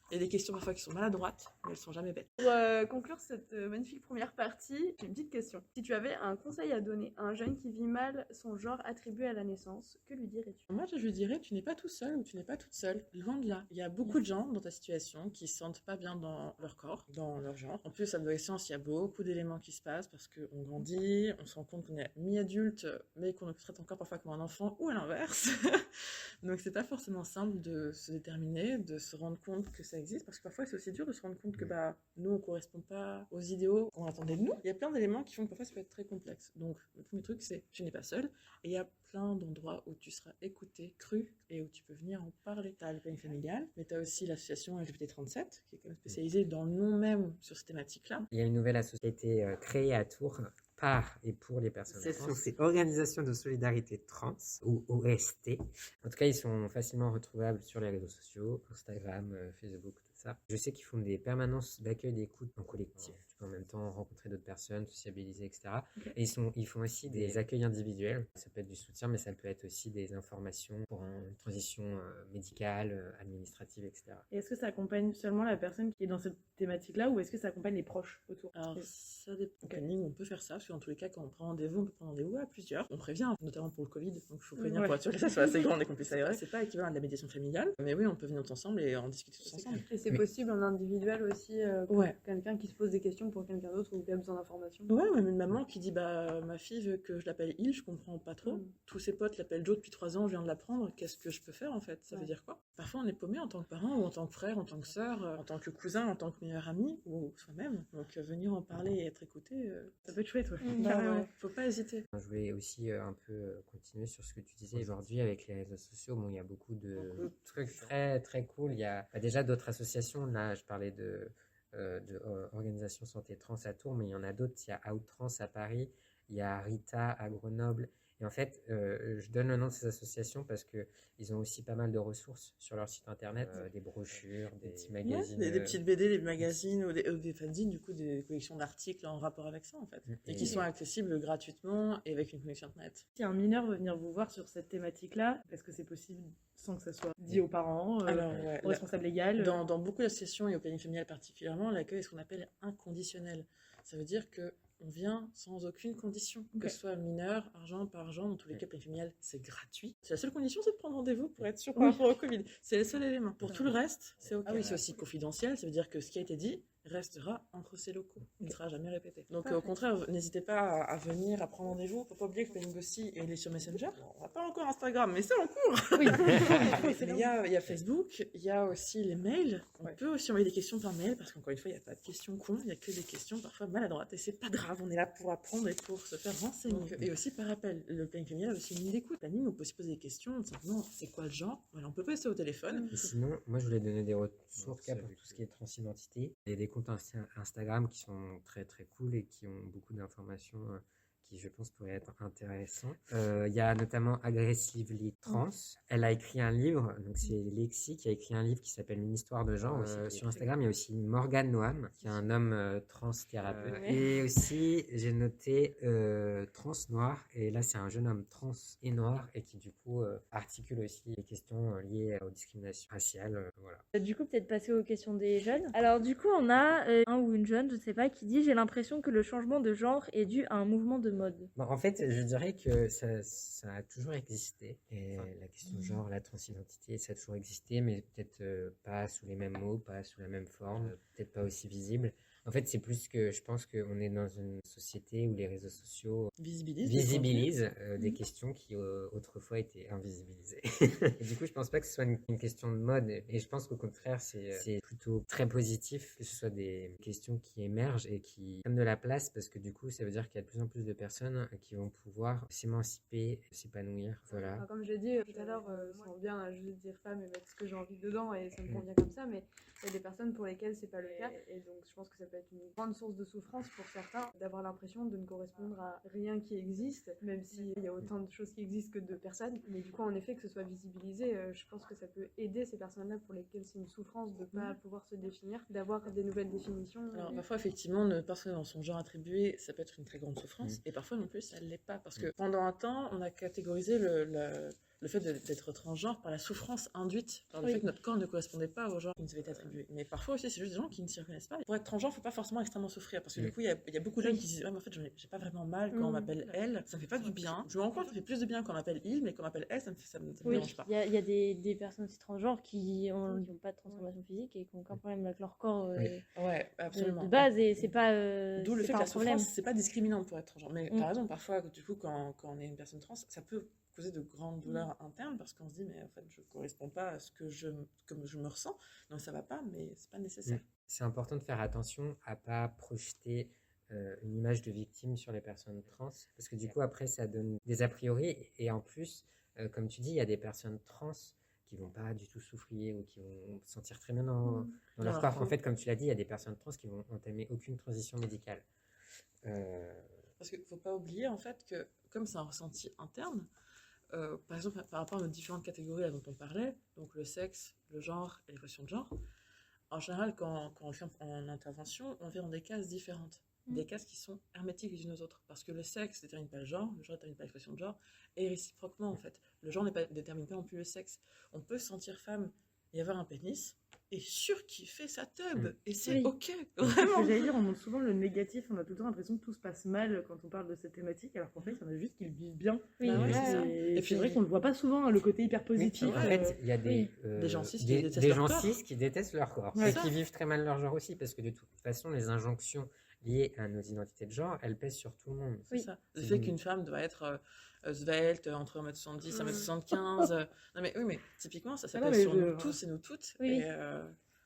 Il y a des questions parfois qui sont maladroites, mais elles sont jamais bêtes. Pour conclure cette magnifique première partie, j'ai une petite question. Si tu avais un conseil à donner à un jeune qui vit mal son genre attribué à la naissance, que lui dirais-tu? Moi, je lui dirais, tu n'es pas tout seul ou tu n'es pas toute seule. Loin de là. Il y a beaucoup de gens dans ta situation qui se sentent pas bien dans leur corps, dans leur genre. En plus, à l'adolescence, il y a beaucoup d'éléments qui se passent parce qu'on grandit, on se rend compte qu'on est mi-adulte, mais qu'on nous traite encore parfois comme un enfant ou à l'inverse. Donc, c'est pas forcément simple de se déterminer, de se rendre compte que ça existe, parce que parfois, c'est aussi dur de se rendre compte que nous, on correspond pas aux idéaux qu'on attendait de nous. Il y a plein d'éléments qui font que parfois, ça peut être très complexe. Donc, le premier truc, c'est tu n'es pas seul, et il y a plein d'endroits où tu seras écouté, cru, et où tu peux venir en parler. Tu as le planning familial, mais tu as aussi l'association LGBT37, qui est quand même spécialisée dans le nom même sur ces thématiques-là. Il y a une nouvelle association qui a été créée à Tours par et pour les personnes trans. C'est Organisation de Solidarité Trans, ou OST. En tout cas, ils sont facilement retrouvables sur les réseaux sociaux, Instagram, Facebook, tout ça. Je sais qu'ils font des permanences d'accueil d'écoute en collectif. Tu peux en même temps rencontrer d'autres personnes, sociabiliser, etc. Okay. Et ils font aussi des accueils individuels. Ça peut être du soutien, mais ça peut être aussi des informations pour une transition médicale, administrative, etc. Et est-ce que ça accompagne seulement la personne qui est dans cette thématique-là, ou est-ce que ça accompagne les proches autour? Alors, ça dépend. On peut faire ça, parce qu'en tous les cas, quand on prend rendez-vous, on peut prendre rendez-vous à plusieurs. On prévient, notamment pour le Covid, donc il faut prévenir pour être sûr que ça soit assez grand et qu'on puisse aérer. C'est pas équivalent à de la médiation familiale, mais oui, on peut venir tous ensemble et en discuter tous ensemble. Et c'est possible en individuel aussi, quelqu'un qui se pose des questions pour quelqu'un d'autre ou qui a besoin d'informations. Ouais, même une maman qui dit ma fille veut que je l'appelle Il, je comprends pas trop. Tous ses potes l'appellent Joe depuis 3 ans, je viens de l'apprendre. Qu'est-ce que je peux faire en fait? Ça veut dire quoi? Parfois on est paumé en tant que parent ou en tant que frère, en tant que sœur, en tant que cousin, en tant que meilleur ami ou soi-même. Donc venir en parler et être écouté, ça peut être chouette, ouais. Faut pas hésiter. Je voulais aussi un peu continuer sur ce que tu disais aujourd'hui avec les réseaux sociaux. Bon, il y a beaucoup de trucs très très cool. Il y a déjà d'autres associations. Là, je parlais de Organisation Santé Trans à Tours, mais il y en a d'autres. Il y a Out Trans à Paris, il y a Rita à Grenoble. Et en fait, je donne le nom de ces associations parce qu'ils ont aussi pas mal de ressources sur leur site internet, des brochures, des petits magazines. Des petites BD, des magazines ou des fanzines, du coup, des collections d'articles en rapport avec ça, en fait. Et qui sont accessibles gratuitement et avec une connexion internet. Si un mineur veut venir vous voir sur cette thématique-là, est-ce que c'est possible sans que ça soit dit aux parents, aux responsables légaux? Dans beaucoup d'associations et au planning familial particulièrement, l'accueil est ce qu'on appelle inconditionnel. Ça veut dire que on vient sans aucune condition, que ce soit mineur, argent par argent, dans tous les cas, planning familial, c'est gratuit. C'est la seule condition, c'est de prendre rendez-vous pour être sûr par rapport au Covid. C'est le seul élément. Pour tout le reste, c'est OK. Ah oui, c'est aussi confidentiel, ça veut dire que ce qui a été dit restera entre ces locaux. Il ne sera jamais répété. Donc au contraire, n'hésitez pas à venir, à prendre rendez-vous. Faut pas oublier que Penning aussi, elle est sur Messenger. On n'a pas encore Instagram, mais c'est en cours. Oui. Il y a Facebook, il y a aussi les mails. On peut aussi envoyer des questions par mail, parce qu'encore une fois, il n'y a pas de questions cons, il n'y a que des questions parfois maladroites. Et c'est pas grave, on est là pour apprendre et pour se faire renseigner. Et aussi par appel. Le planning familial a aussi une ligne d'écoute. La ligne, on peut se poser des questions, simplement, c'est quoi le genre? Voilà, on peut passer au téléphone. Et sinon, moi je voulais donner des retours pour tout ce qui est transidentité. Il y a des comptes Instagram qui sont très très cool et qui ont beaucoup d'informations qui je pense pourraient être intéressants. Il y a notamment Aggressively Trans. Elle a écrit un livre, donc c'est Lexi qui a écrit un livre qui s'appelle Une histoire de genre. Sur Instagram, il y a aussi Morgan Noam, qui est un homme trans thérapeute. Et aussi, j'ai noté trans noir, et là c'est un jeune homme trans et noir, et qui du coup articule aussi les questions liées aux discriminations raciales. Voilà. Du coup, peut-être passer aux questions des jeunes. Alors du coup, on a un ou une jeune, je ne sais pas, qui dit « J'ai l'impression que le changement de genre est dû à un mouvement de mode. » Bon, en fait, je dirais que ça a toujours existé. Et la question de genre, la transidentité, ça a toujours existé, mais peut-être pas sous les mêmes mots, pas sous la même forme, peut-être pas aussi visible. En fait, c'est plus que je pense qu'on est dans une société où les réseaux sociaux visibilisent des questions qui autrefois étaient invisibilisées. Et du coup, je pense pas que ce soit une question de mode. Et je pense qu'au contraire, c'est plutôt très positif que ce soit des questions qui émergent et qui prennent de la place, parce que du coup, ça veut dire qu'il y a de plus en plus de personnes qui vont pouvoir s'émanciper, s'épanouir. Voilà. Enfin, comme je l'ai dit tout à l'heure, je sens bien juste dire femme et mettre ce que j'ai envie dedans et ça me convient comme ça, mais il y a des personnes pour lesquelles c'est pas le cas. Et donc, je pense que ça peut être une grande source de souffrance pour certains d'avoir l'impression de ne correspondre à rien qui existe, même s'il y a autant de choses qui existent que de personnes. Mais du coup, en effet, que ce soit visibilisé, je pense que ça peut aider ces personnes-là pour lesquelles c'est une souffrance de ne pas pouvoir se définir, d'avoir des nouvelles définitions. Alors parfois, effectivement, ne pas se dans son genre attribué, ça peut être une très grande souffrance. Et parfois, non plus, ça ne l'est pas. Parce que pendant un temps, on a catégorisé le fait d'être transgenre par la souffrance induite par le fait que notre corps ne correspondait pas au genre qui nous avait été attribué. Mais parfois aussi, c'est juste des gens qui ne s'y reconnaissent pas. Pour être transgenre, il ne faut pas forcément extrêmement souffrir, parce que du coup, il y a beaucoup de gens qui disent ouais, mais en fait, j'ai pas vraiment mal quand on m'appelle elle, ça me fait pas du bien. Je me rends compte que ça fait plus de bien quand on m'appelle il, mais quand on m'appelle elle, ça me dérange pas. Il y a des personnes aussi transgenres qui ont pas de transformation physique et qui n'ont aucun problème avec leur corps ouais, absolument. De base, et c'est pas d'où le fait que la problème. souffrance, c'est pas discriminant pour être transgenre. Mais t'as raison, parfois, du coup, quand on est une personne trans, ça peut causer de grandes douleurs internes parce qu'on se dit mais en fait je corresponds pas à ce comme je me ressens, donc ça va pas, mais c'est pas nécessaire. C'est important de faire attention à pas projeter une image de victime sur les personnes trans, parce que du coup après ça donne des a priori, et en plus comme tu dis, il y a des personnes trans qui vont pas du tout souffrir ou qui vont se sentir très bien dans leur corps. En fait, comme tu l'as dit, il y a des personnes trans qui vont entamer aucune transition médicale. Parce qu'il faut pas oublier en fait que comme c'est un ressenti interne, par exemple, par rapport aux différentes catégories là, dont on parlait, donc le sexe, le genre et les questions de genre, en général, quand on le fait en intervention, on vient dans des cases différentes, des cases qui sont hermétiques les unes aux autres, parce que le sexe ne détermine pas le genre ne détermine pas l'expression de genre, et réciproquement, en fait, le genre ne détermine pas non plus le sexe. On peut se sentir femme et avoir un pénis, et surkiffer sa teub, et c'est ok, vraiment. J'allais dire, on montre souvent le négatif, on a tout le temps l'impression que tout se passe mal quand on parle de cette thématique, alors qu'en fait, il y en a juste qui le vivent bien. Oui, et c'est vrai qu'on le voit pas souvent, hein, le côté hyper positif. En fait, il y a des gens cis qui détestent leur corps, et qui vivent très mal leur genre aussi, parce que de toute façon, les injonctions liées à nos identités de genre, elles pèsent sur tout le monde. C'est ça. Le fait qu'une femme doit être svelte, entre 1m70 et 1m75. Non mais oui, mais typiquement, ça s'appelle sur nous tous et nous toutes. Oui. Et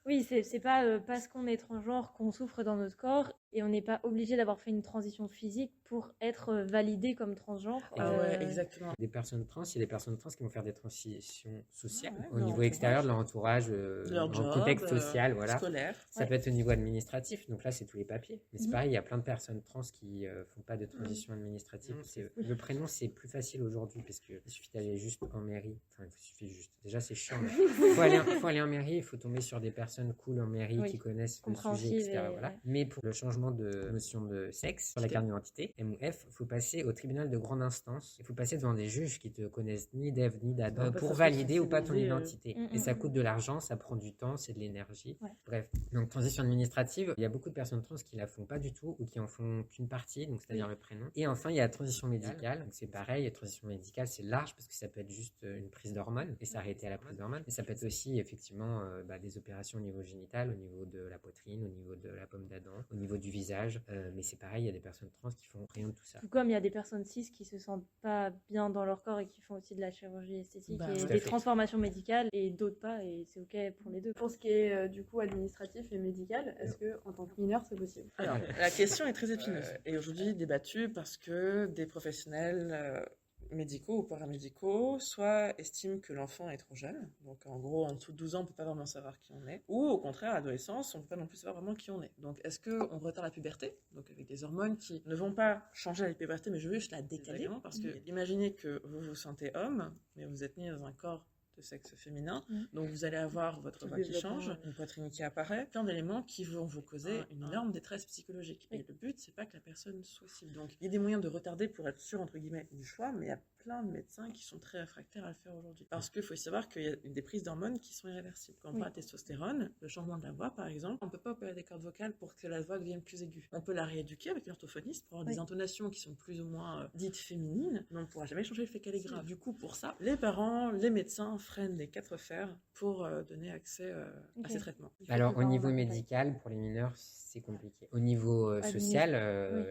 Oui, c'est pas parce qu'on est transgenre qu'on souffre dans notre corps, et on n'est pas obligé d'avoir fait une transition physique pour être validé comme transgenre. Ah ouais, exactement. Des personnes trans, il y a des personnes trans qui vont faire des transitions sociales au niveau extérieur de leur entourage, leur dans le job, contexte social, voilà. Scolaire. Ça peut être au niveau administratif, donc là c'est tous les papiers. Mais c'est pareil, il y a plein de personnes trans qui font pas de transition administrative. Le prénom c'est plus facile aujourd'hui parce que il suffit d'aller juste en mairie. Enfin, il suffit juste. Déjà c'est chiant. Faut aller en mairie, il faut tomber sur des personnes cool en mairie qui connaissent le sujet, etc. Voilà. Mais pour le changement changement de notion de sexe sur la carte d'identité. M ou F, il faut passer au tribunal de grande instance. Il faut passer devant des juges qui te connaissent ni d'Ève ni d'Adam pour valider ou pas ton identité. Et ça coûte de l'argent, ça prend du temps, c'est de l'énergie. Ouais. Bref, donc transition administrative, il y a beaucoup de personnes trans qui la font pas du tout ou qui en font qu'une partie, donc c'est-à-dire le prénom. Et enfin, il y a la transition médicale. Donc c'est pareil, la transition médicale, c'est large parce que ça peut être juste une prise d'hormones et s'arrêter à la prise d'hormones. Mais ça peut être aussi effectivement des opérations au niveau génital, au niveau de la poitrine, au niveau de la pomme d'Adam, au niveau du visage. Mais c'est pareil, il y a des personnes trans qui font rien de tout ça. Tout comme il y a des personnes cis qui se sentent pas bien dans leur corps et qui font aussi de la chirurgie esthétique et des transformations médicales et d'autres pas, et c'est ok pour les deux. Pour ce qui est du coup administratif et médical, est-ce que en tant que mineur c'est possible? Alors, la question est très épineuse et aujourd'hui débattue parce que des professionnels médicaux ou paramédicaux soit estiment que l'enfant est trop jeune, donc en gros en dessous de 12 ans on peut pas vraiment savoir qui on est, ou au contraire à l'adolescence on peut pas non plus savoir vraiment qui on est. Donc est-ce qu'on retarde la puberté, donc avec des hormones qui ne vont pas changer la puberté mais je veux juste la décaler, parce que imaginez que vous vous sentez homme mais vous êtes né dans un corps de sexe féminin, donc vous allez avoir votre voix qui change, une poitrine qui apparaît, plein d'éléments qui vont vous causer une énorme détresse psychologique. Et le but, c'est pas que la personne soit cible. Donc il y a des moyens de retarder pour être sûr, entre guillemets, du choix, mais il y a plein de médecins qui sont très réfractaires à le faire aujourd'hui. Parce qu'il faut savoir qu'il y a des prises d'hormones qui sont irréversibles. Quand on parle de testostérone, le changement de la voix, par exemple, on peut pas opérer des cordes vocales pour que la voix devienne plus aiguë. On peut la rééduquer avec une orthophoniste pour avoir des intonations qui sont plus ou moins dites féminines, mais on ne pourra jamais changer le fait qu'elle est grave. Du coup, pour ça, les parents, les médecins freinent les quatre fers pour donner accès à ces traitements. Alors, au niveau médical, pour les mineurs, c'est compliqué. Au niveau social,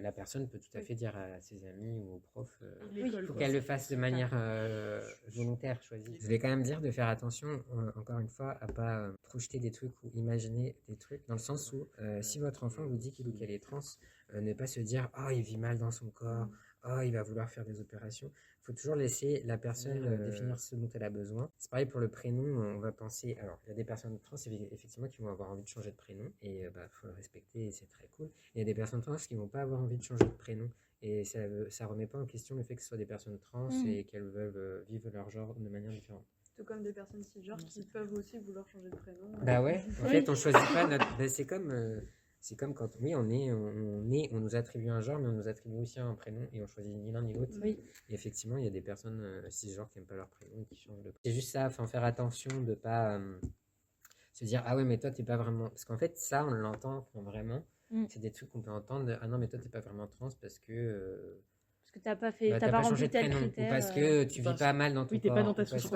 la personne peut tout à fait dire à ses amis ou aux profs il faut qu'elle le fasse de manière volontaire, choisie. Je vais quand même dire de faire attention, encore une fois, à pas projeter des trucs ou imaginer des trucs, dans le sens où si votre enfant vous dit qu'il ou qu'elle est trans, ne pas se dire « Oh, il vit mal dans son corps », oh, il va vouloir faire des opérations. Il faut toujours laisser la personne définir ce dont elle a besoin. C'est pareil pour le prénom, on va penser... Alors, il y a des personnes trans, effectivement, qui vont avoir envie de changer de prénom, et faut le respecter, et c'est très cool. Et il y a des personnes trans qui vont pas avoir envie de changer de prénom, et ça remet pas en question le fait que ce soit des personnes trans et qu'elles veulent vivre leur genre de manière différente. Tout comme des personnes cisgenres qui peuvent aussi vouloir changer de prénom. Bah ouais, en fait, on choisit pas notre... c'est comme quand on nous attribue un genre, mais on nous attribue aussi un prénom et on choisit ni l'un ni l'autre. Oui. Et effectivement, il y a des personnes cisgenres qui n'aiment pas leur prénom et qui changent de prénom. C'est juste ça, enfin, faire attention de pas se dire ah ouais, mais toi, t'es pas vraiment. Parce qu'en fait, ça, on l'entend vraiment. C'est des trucs qu'on peut entendre. Ah non, mais toi, t'es pas vraiment trans parce que. Parce que t'as pas changé rempli de tel prénom, critère. Ou parce que tu vis pas mal dans ton corps. Oui, t'es pas dans ta souche.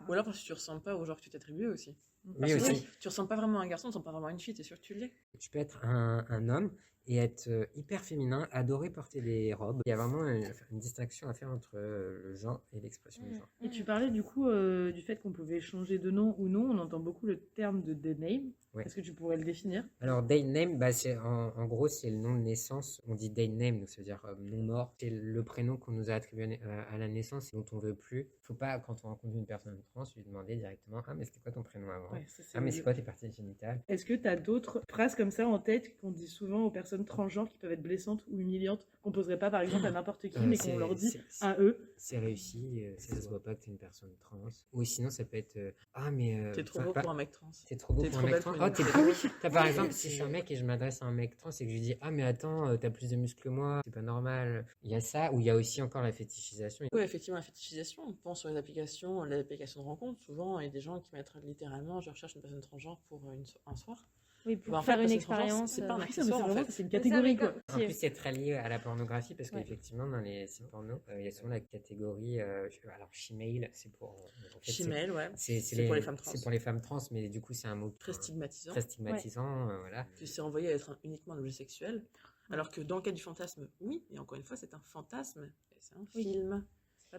Ou alors parce que tu ressembles pas au genre que tu t'attribues aussi. Oui, aussi. Tu ressembles pas vraiment à un garçon, tu ressembles pas vraiment à une fille, t'es sûr que tu l'es. Tu peux être un homme et être hyper féminin, adorer porter des robes. Il y a vraiment une distinction à faire entre le genre et l'expression du genre. Et tu parlais du coup du fait qu'on pouvait changer de nom ou non. On entend beaucoup le terme de dead name. Ouais. Est-ce que tu pourrais le définir? Alors, date name, c'est en gros, c'est le nom de naissance. On dit date name, donc ça veut dire nom mort. C'est le prénom qu'on nous a attribué à la naissance et dont on veut plus. Faut pas, quand on rencontre une personne trans, lui demander directement ah, mais c'était quoi ton prénom avant? Ouais, ah, mais c'est quoi tes parties génitales? Est-ce que tu as d'autres phrases comme ça en tête qu'on dit souvent aux personnes transgenres qui peuvent être blessantes ou humiliantes, qu'on poserait pas par exemple à n'importe qui, mais qu'on leur dit à eux? C'est réussi, ça se voit pas que t'es une personne trans. Ou sinon, ça peut être ah, mais. T'es trop beau pour un mec trans. T'es trop beau pour un mec trans. Oh, t'es par exemple, si je suis un mec et je m'adresse à un mec trans et que je lui dis ah, mais attends, t'as plus de muscles que moi, c'est pas normal. Il y a ça, ou il y a aussi encore la fétichisation. Oui, effectivement, la fétichisation. On pense sur les applications de rencontre. Souvent, il y a des gens qui mettent littéralement je recherche une personne transgenre pour un soir. Oui, pour faire une expérience. C'est pas un accessoire, en fait. C'est une catégorie, quoi. En plus, c'est très lié à la pornographie parce qu'effectivement, dans les sites porno, il y a souvent la catégorie. Alors, shemale, c'est pour. En fait, shemale, ouais. C'est pour les femmes trans. C'est pour les femmes trans, mais du coup, c'est un mot très stigmatisant. Très stigmatisant, voilà. Puis c'est envoyé à être uniquement un objet sexuel. Alors que dans le cas du fantasme, oui, et encore une fois, c'est un fantasme. Et c'est un film.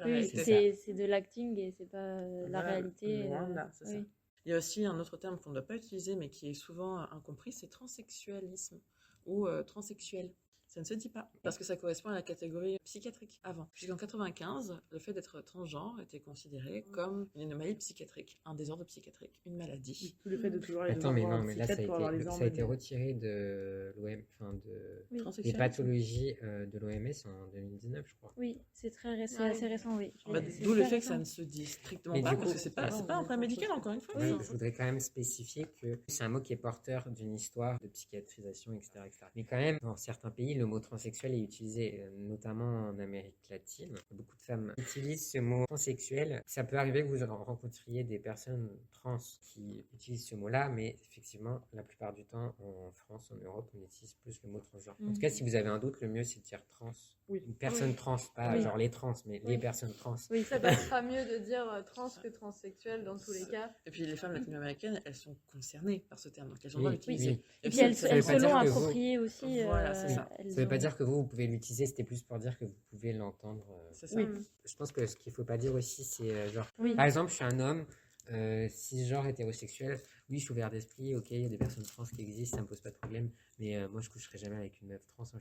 Oui, c'est de l'acting et c'est pas la réalité. Voilà, c'est ça. Il y a aussi un autre terme qu'on ne doit pas utiliser, mais qui est souvent incompris, c'est transsexualisme ou transsexuel. Ça ne se dit pas. Parce que ça correspond à la catégorie psychiatrique avant. Puisqu'en 95, le fait d'être transgenre était considéré comme une anomalie psychiatrique, un désordre psychiatrique, une maladie. Le fait de toujours aller Attends, mais voir non, un mais là, ça psychiatre pour avoir les a hormones. été retiré de l'OM, enfin, des Transsexuel. pathologies de l'OMS en 2019, je crois. Oui, c'est assez récent, oui. Bah, C'est d'où le très fait que ça récent. ne se dit strictement Mais pas, du parce coup- que c'est pas un problème médical, encore une fois. Je voudrais quand même spécifier que c'est un mot qui est porteur d'une histoire de psychiatrisation, etc., etc. Mais quand même, dans certains pays, le mot transsexuel est utilisé, notamment en Amérique latine. Beaucoup de femmes utilisent ce mot transsexuel. Ça peut arriver que vous rencontriez des personnes trans qui utilisent ce mot-là, mais effectivement, la plupart du temps, en France, en Europe, on utilise plus le mot transgenre. En tout cas, si vous avez un doute, le mieux, c'est de dire trans. Oui. Une personne trans, pas Oui. genre les trans, mais les Oui. personnes trans. Oui, Ça passera mieux de dire trans que transsexuel dans tous les cas. Et puis les femmes latino-américaines, elles sont concernées par ce terme, donc elles ont Oui, le droit d'utiliser. oui. Et puis ça, elles ça se veut veut pas l'ont dire que vous- approprié aussi. Voilà, c'est ça. elles Ça veut pas ont- dire que vous pouvez l'utiliser, c'était plus pour dire que vous pouvez l'entendre. C'est ça. Oui. Je pense que ce qu'il faut pas dire aussi, c'est genre, Oui. par exemple, je suis un homme, cisgenre hétérosexuel, oui, je suis ouvert d'esprit, ok, il y a des personnes trans qui existent, ça me pose pas de problème, mais moi je coucherai jamais avec une meuf trans, hein,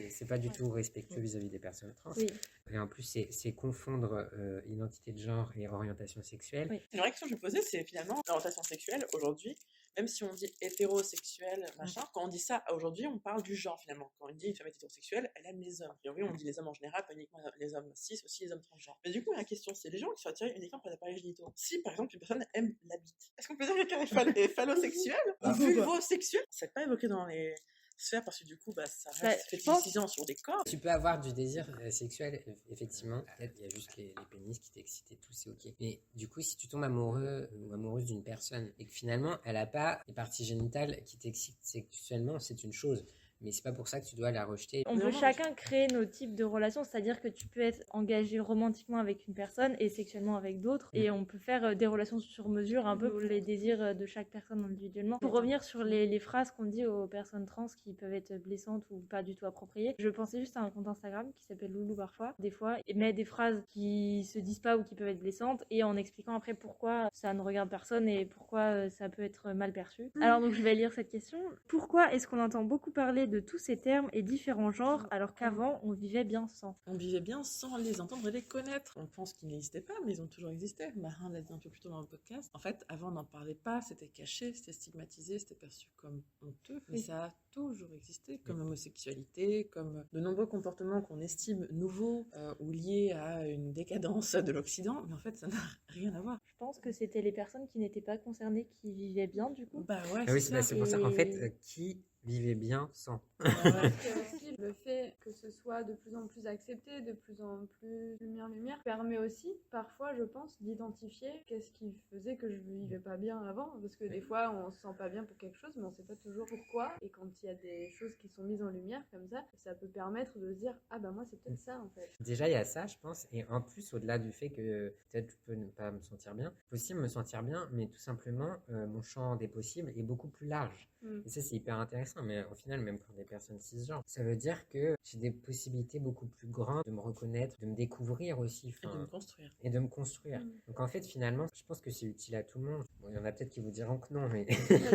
c'est pas du tout respectueux vis-à-vis des personnes trans. Oui. Et en plus, c'est confondre identité de genre et orientation sexuelle. Oui. Une réaction que je me posais, c'est finalement l'orientation sexuelle aujourd'hui, même si on dit hétérosexuel, machin, quand on dit ça aujourd'hui, on parle du genre finalement. Quand on dit une femme est hétérosexuelle, elle aime les hommes. Et oui, on dit les hommes en général, pas uniquement les hommes cis, aussi les hommes transgenres. Mais du coup, la question, c'est les gens qui sont attirés uniquement par les appareils génitaux. Si par exemple une personne aime la bite, est-ce qu'on peut dire que quelqu'un est phallosexuel ou vulvosexuel? C'est pas évoqué dans les sphères parce que du coup, ça reste je pense- fétichisant sur des corps. Tu peux avoir du désir sexuel, effectivement. Peut-être il y a juste les pénis qui t'excitent et tout, c'est ok. Mais du coup, si tu tombes amoureux ou amoureuse d'une personne et que finalement, elle a pas les parties génitales qui t'excitent sexuellement, c'est une chose. Mais c'est pas pour ça que tu dois la rejeter. On peut Non, chacun créer nos types de relations, c'est-à-dire que tu peux être engagé romantiquement avec une personne et sexuellement avec d'autres, et on peut faire des relations sur mesure, un peu pour les désirs de chaque personne individuellement. Pour revenir sur les phrases qu'on dit aux personnes trans qui peuvent être blessantes ou pas du tout appropriées, je pensais juste à un compte Instagram qui s'appelle Loulou parfois, des fois, il met des phrases qui se disent pas ou qui peuvent être blessantes, et en expliquant après pourquoi ça ne regarde personne et pourquoi ça peut être mal perçu. Alors donc je vais lire cette question. Pourquoi est-ce qu'on entend beaucoup parler de tous ces termes et différents genres alors qu'avant on vivait bien sans? On vivait bien sans les entendre et les connaître. On pense qu'ils n'existaient pas, mais ils ont toujours existé. Marin l'a dit un peu plus tôt dans le podcast. En fait, avant, on n'en parlait pas, c'était caché, c'était stigmatisé, c'était perçu comme honteux. Mais ça a toujours existé, comme l'homosexualité, comme de nombreux comportements qu'on estime nouveaux ou liés à une décadence de l'Occident. Mais en fait, ça n'a rien à voir. Je pense que c'était les personnes qui n'étaient pas concernées qui vivaient bien du coup. Bah ouais, Ah oui, c'est ça. c'est pour ça. En Et- fait, qui vivait bien sans? Bah ouais. Parce que aussi, le fait que ce soit de plus en plus accepté, de plus en plus lumière, permet aussi, parfois, je pense, d'identifier qu'est-ce qui faisait que je vivais pas bien avant. Parce que des fois, on se sent pas bien pour quelque chose, mais on sait pas toujours pourquoi. Et quand il y a des choses qui sont mises en lumière comme ça peut permettre de se dire, ah bah moi, c'est peut-être ça, en fait. Déjà, il y a ça, je pense. Et en plus, au-delà du fait que peut-être je peux ne pas me sentir bien, je peux aussi me sentir bien, mais tout simplement, mon champ des possibles est beaucoup plus large. Et ça, c'est hyper intéressant. Mais au final, même pour des personnes cisgenres, ça veut dire que j'ai des possibilités beaucoup plus grandes de me reconnaître, de me découvrir aussi. Et de me construire. Et de me construire. Donc en fait, finalement, je pense que c'est utile à tout le monde. Bon, il y en a peut-être qui vous diront que non, mais...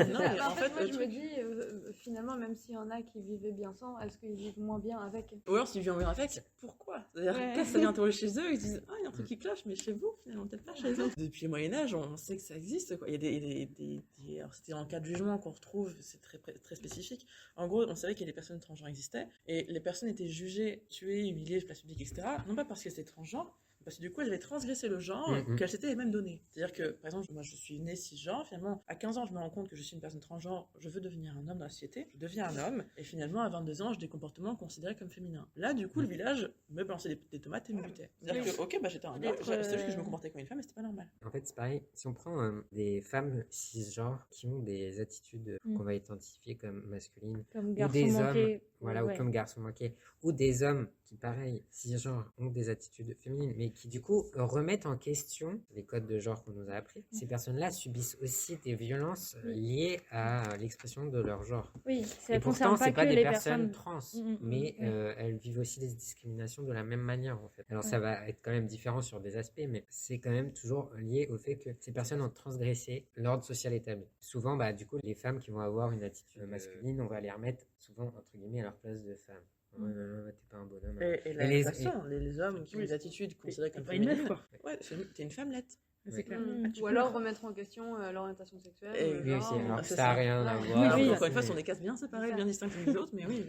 Non, mais en fait, moi, le je me truc- dis, finalement, même s'il y en a qui vivaient bien sans, est-ce qu'ils vivent moins bien avec? Ou alors, s'ils viennent en avec, pourquoi? C'est-à-dire, Ouais. quand ça vient interroger chez eux, ils se disent, ah, il y a un truc qui cloche, mais chez vous, finalement, peut-être pas chez eux. Depuis le Moyen-Âge, on sait que ça existe, quoi. Il y a alors, c'était en cas de jugement qu'on retrouve, c'est très spécifique. En gros, on savait que les personnes transgenres existaient, et les personnes étaient jugées, tuées, humiliées, place publique, etc. Non pas parce qu'elles étaient transgenres, parce que du coup, elles avaient transgressé le genre qu'elles s'étaient même donné. C'est-à-dire que, par exemple, moi, je suis née cisgenre, finalement, à 15 ans, je me rends compte que je suis une personne transgenre, je veux devenir un homme dans la société, je deviens un homme, et finalement, à 22 ans, j'ai des comportements considérés comme féminins. Là, du coup, le village me balançait des tomates et me butait. C'est-à-dire que, ok, j'étais un homme, c'est juste que je me comportais comme une femme, et c'était pas normal. En fait, c'est pareil. Si on prend des femmes cisgenres qui ont des attitudes qu'on va identifier comme masculines, Comme ou garçon des manqué. hommes, voilà, Ouais. ou comme garçons manqués, ou des hommes qui, pareil, cisgenres, ont des attitudes féminines, mais qui, du coup, remettent en question les codes de genre qu'on nous a appris. Ces personnes-là subissent aussi des violences liées à l'expression de leur genre. Oui, ça Et ne pourtant, concerne c'est pas pas que des les personnes personnes trans, mais elles vivent aussi des discriminations de la même manière, en fait. Alors, ça va être quand même différent sur des aspects, mais c'est quand même toujours lié au fait que ces personnes ont transgressé l'ordre social établi. Souvent, du coup, les femmes qui vont avoir une attitude masculine, on va les remettre souvent, entre guillemets, à leur place de femme. T'es pas un bonhomme. Et la les- façon, les hommes qui ont Oui, des attitudes considérées comme pas une meuf, féminines. quoi. Ouais, t'es une femmelette. C'est clair. Ou alors remettre en question l'orientation sexuelle. Et le Oui, aussi, genre. alors que c'est ça n'a ça. rien à Ouais. voir. Alors, oui, encore une fois, c'est- ce sont des cases bien séparées, C'est bien ça. distinctes les unes des autres, mais oui,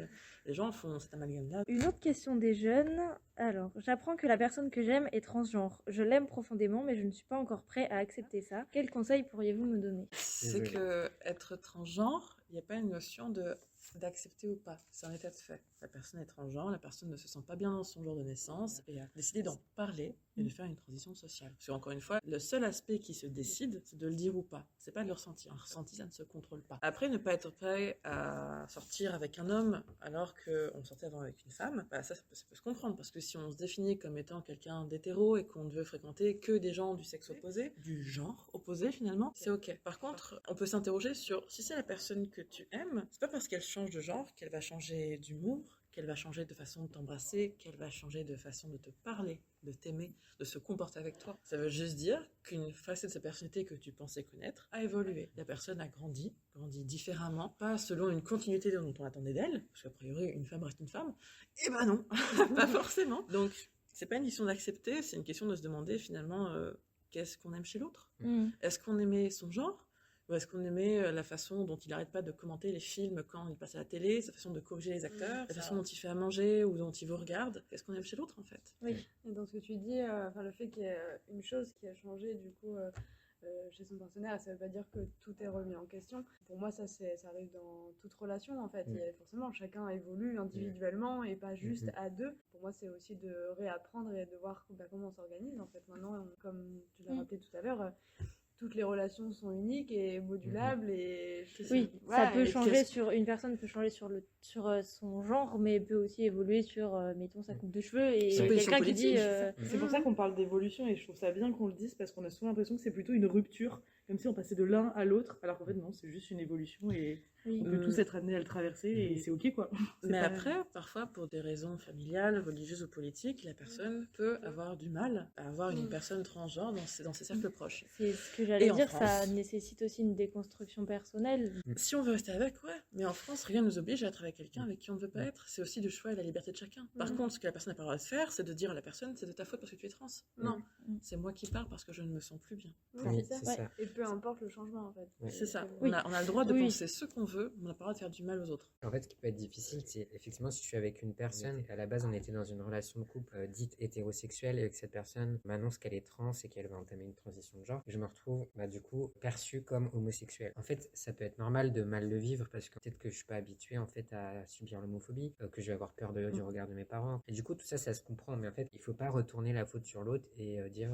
les gens font cet amalgame-là. Une autre question des jeunes. Alors, j'apprends que la personne que j'aime est transgenre. Je l'aime profondément, mais je ne suis pas encore prêt à accepter ça. Quels conseils pourriez-vous me donner? C'est Désolé. que être transgenre, il n'y a pas une notion d'accepter ou pas. C'est un état de fait. La personne est transgenre, la personne ne se sent pas bien dans son jour de naissance et a décidé d'en parler et de faire une transition sociale. Parce qu'encore une fois, le seul aspect qui se décide, c'est de le dire ou pas. C'est pas de le ressentir. Un ressenti, ça ne se contrôle pas. Après, ne pas être prêt à sortir avec un homme alors qu'on sortait avant avec une femme, bah ça peut se comprendre. Parce que si on se définit comme étant quelqu'un d'hétéro et qu'on ne veut fréquenter que des gens du sexe opposé, du genre opposé finalement, c'est ok. Par contre, on peut s'interroger sur si c'est la personne que tu aimes, c'est pas parce qu'elle change de genre qu'elle va changer d'humour, qu'elle va changer de façon de t'embrasser, qu'elle va changer de façon de te parler, de t'aimer, de se comporter avec toi. Ça veut juste dire qu'une facette de sa personnalité que tu pensais connaître a évolué. La personne a grandi différemment, pas selon une continuité dont on attendait d'elle, parce qu'a priori une femme reste une femme. Eh ben non, pas forcément. Donc c'est pas une question d'accepter, c'est une question de se demander finalement qu'est-ce qu'on aime chez l'autre. Est-ce qu'on aimait son genre? Ou est-ce qu'on aimait la façon dont il n'arrête pas de commenter les films quand il passe à la télé, sa façon de corriger les acteurs, la façon dont il fait à manger ou dont il vous regarde? Qu'est-ce qu'on aime chez l'autre en fait? Et dans ce que tu dis, le fait qu'il y ait une chose qui a changé du coup chez son partenaire, ça veut pas dire que tout est remis en question. Pour moi, ça arrive dans toute relation en fait. Et forcément, chacun évolue individuellement et pas juste à deux. Pour moi, c'est aussi de réapprendre et de voir comment on s'organise en fait. Maintenant, comme tu l'as rappelé tout à l'heure, toutes les relations sont uniques et modulables et Oui, voilà, ça peut et changer une personne peut changer sur son genre, mais peut aussi évoluer sur, mettons, sa coupe de cheveux et Sur position quelqu'un qui dit. politique. C'est pour ça qu'on parle d'évolution et je trouve ça bien qu'on le dise parce qu'on a souvent l'impression que c'est plutôt une rupture, comme si on passait de l'un à l'autre, alors qu'en fait non, c'est juste une évolution et Oui. on peut tous être amenés à le traverser et c'est ok quoi. C'est Mais pas- après, parfois, pour des raisons familiales, religieuses ou politiques, la personne peut avoir du mal à avoir une personne transgenre dans ses cercles proches. C'est ce que j'allais Et en dire, ça France nécessite aussi une déconstruction personnelle. Si on veut rester avec, ouais. Mais en France, rien ne nous oblige à être avec quelqu'un avec qui on ne veut pas être. C'est aussi le choix et la liberté de chacun. Par contre, ce que la personne n'a pas le droit de faire, c'est de dire à la personne, c'est de ta faute parce que tu es trans. Non, c'est moi qui pars parce que je ne me sens plus bien. Oui, c'est c'est ça. ça. Et peu importe le changement en fait. Ouais. C'est ça. Oui. On a le droit de Oui. penser ce qu'on veut, mais on n'a pas le droit de faire du mal aux autres. En fait, ce qui peut être difficile, c'est effectivement si je suis avec une personne, à la base on était dans une relation de couple dite hétérosexuelle et que cette personne m'annonce qu'elle est trans et qu'elle va entamer une transition de genre, et je me retrouve du coup perçu comme homosexuel. En fait, ça peut être normal de mal le vivre parce que peut-être que je suis pas habitué en fait à subir l'homophobie, que je vais avoir peur du regard de mes parents. Et du coup, tout ça, ça se comprend. Mais en fait, il faut pas retourner la faute sur l'autre et dire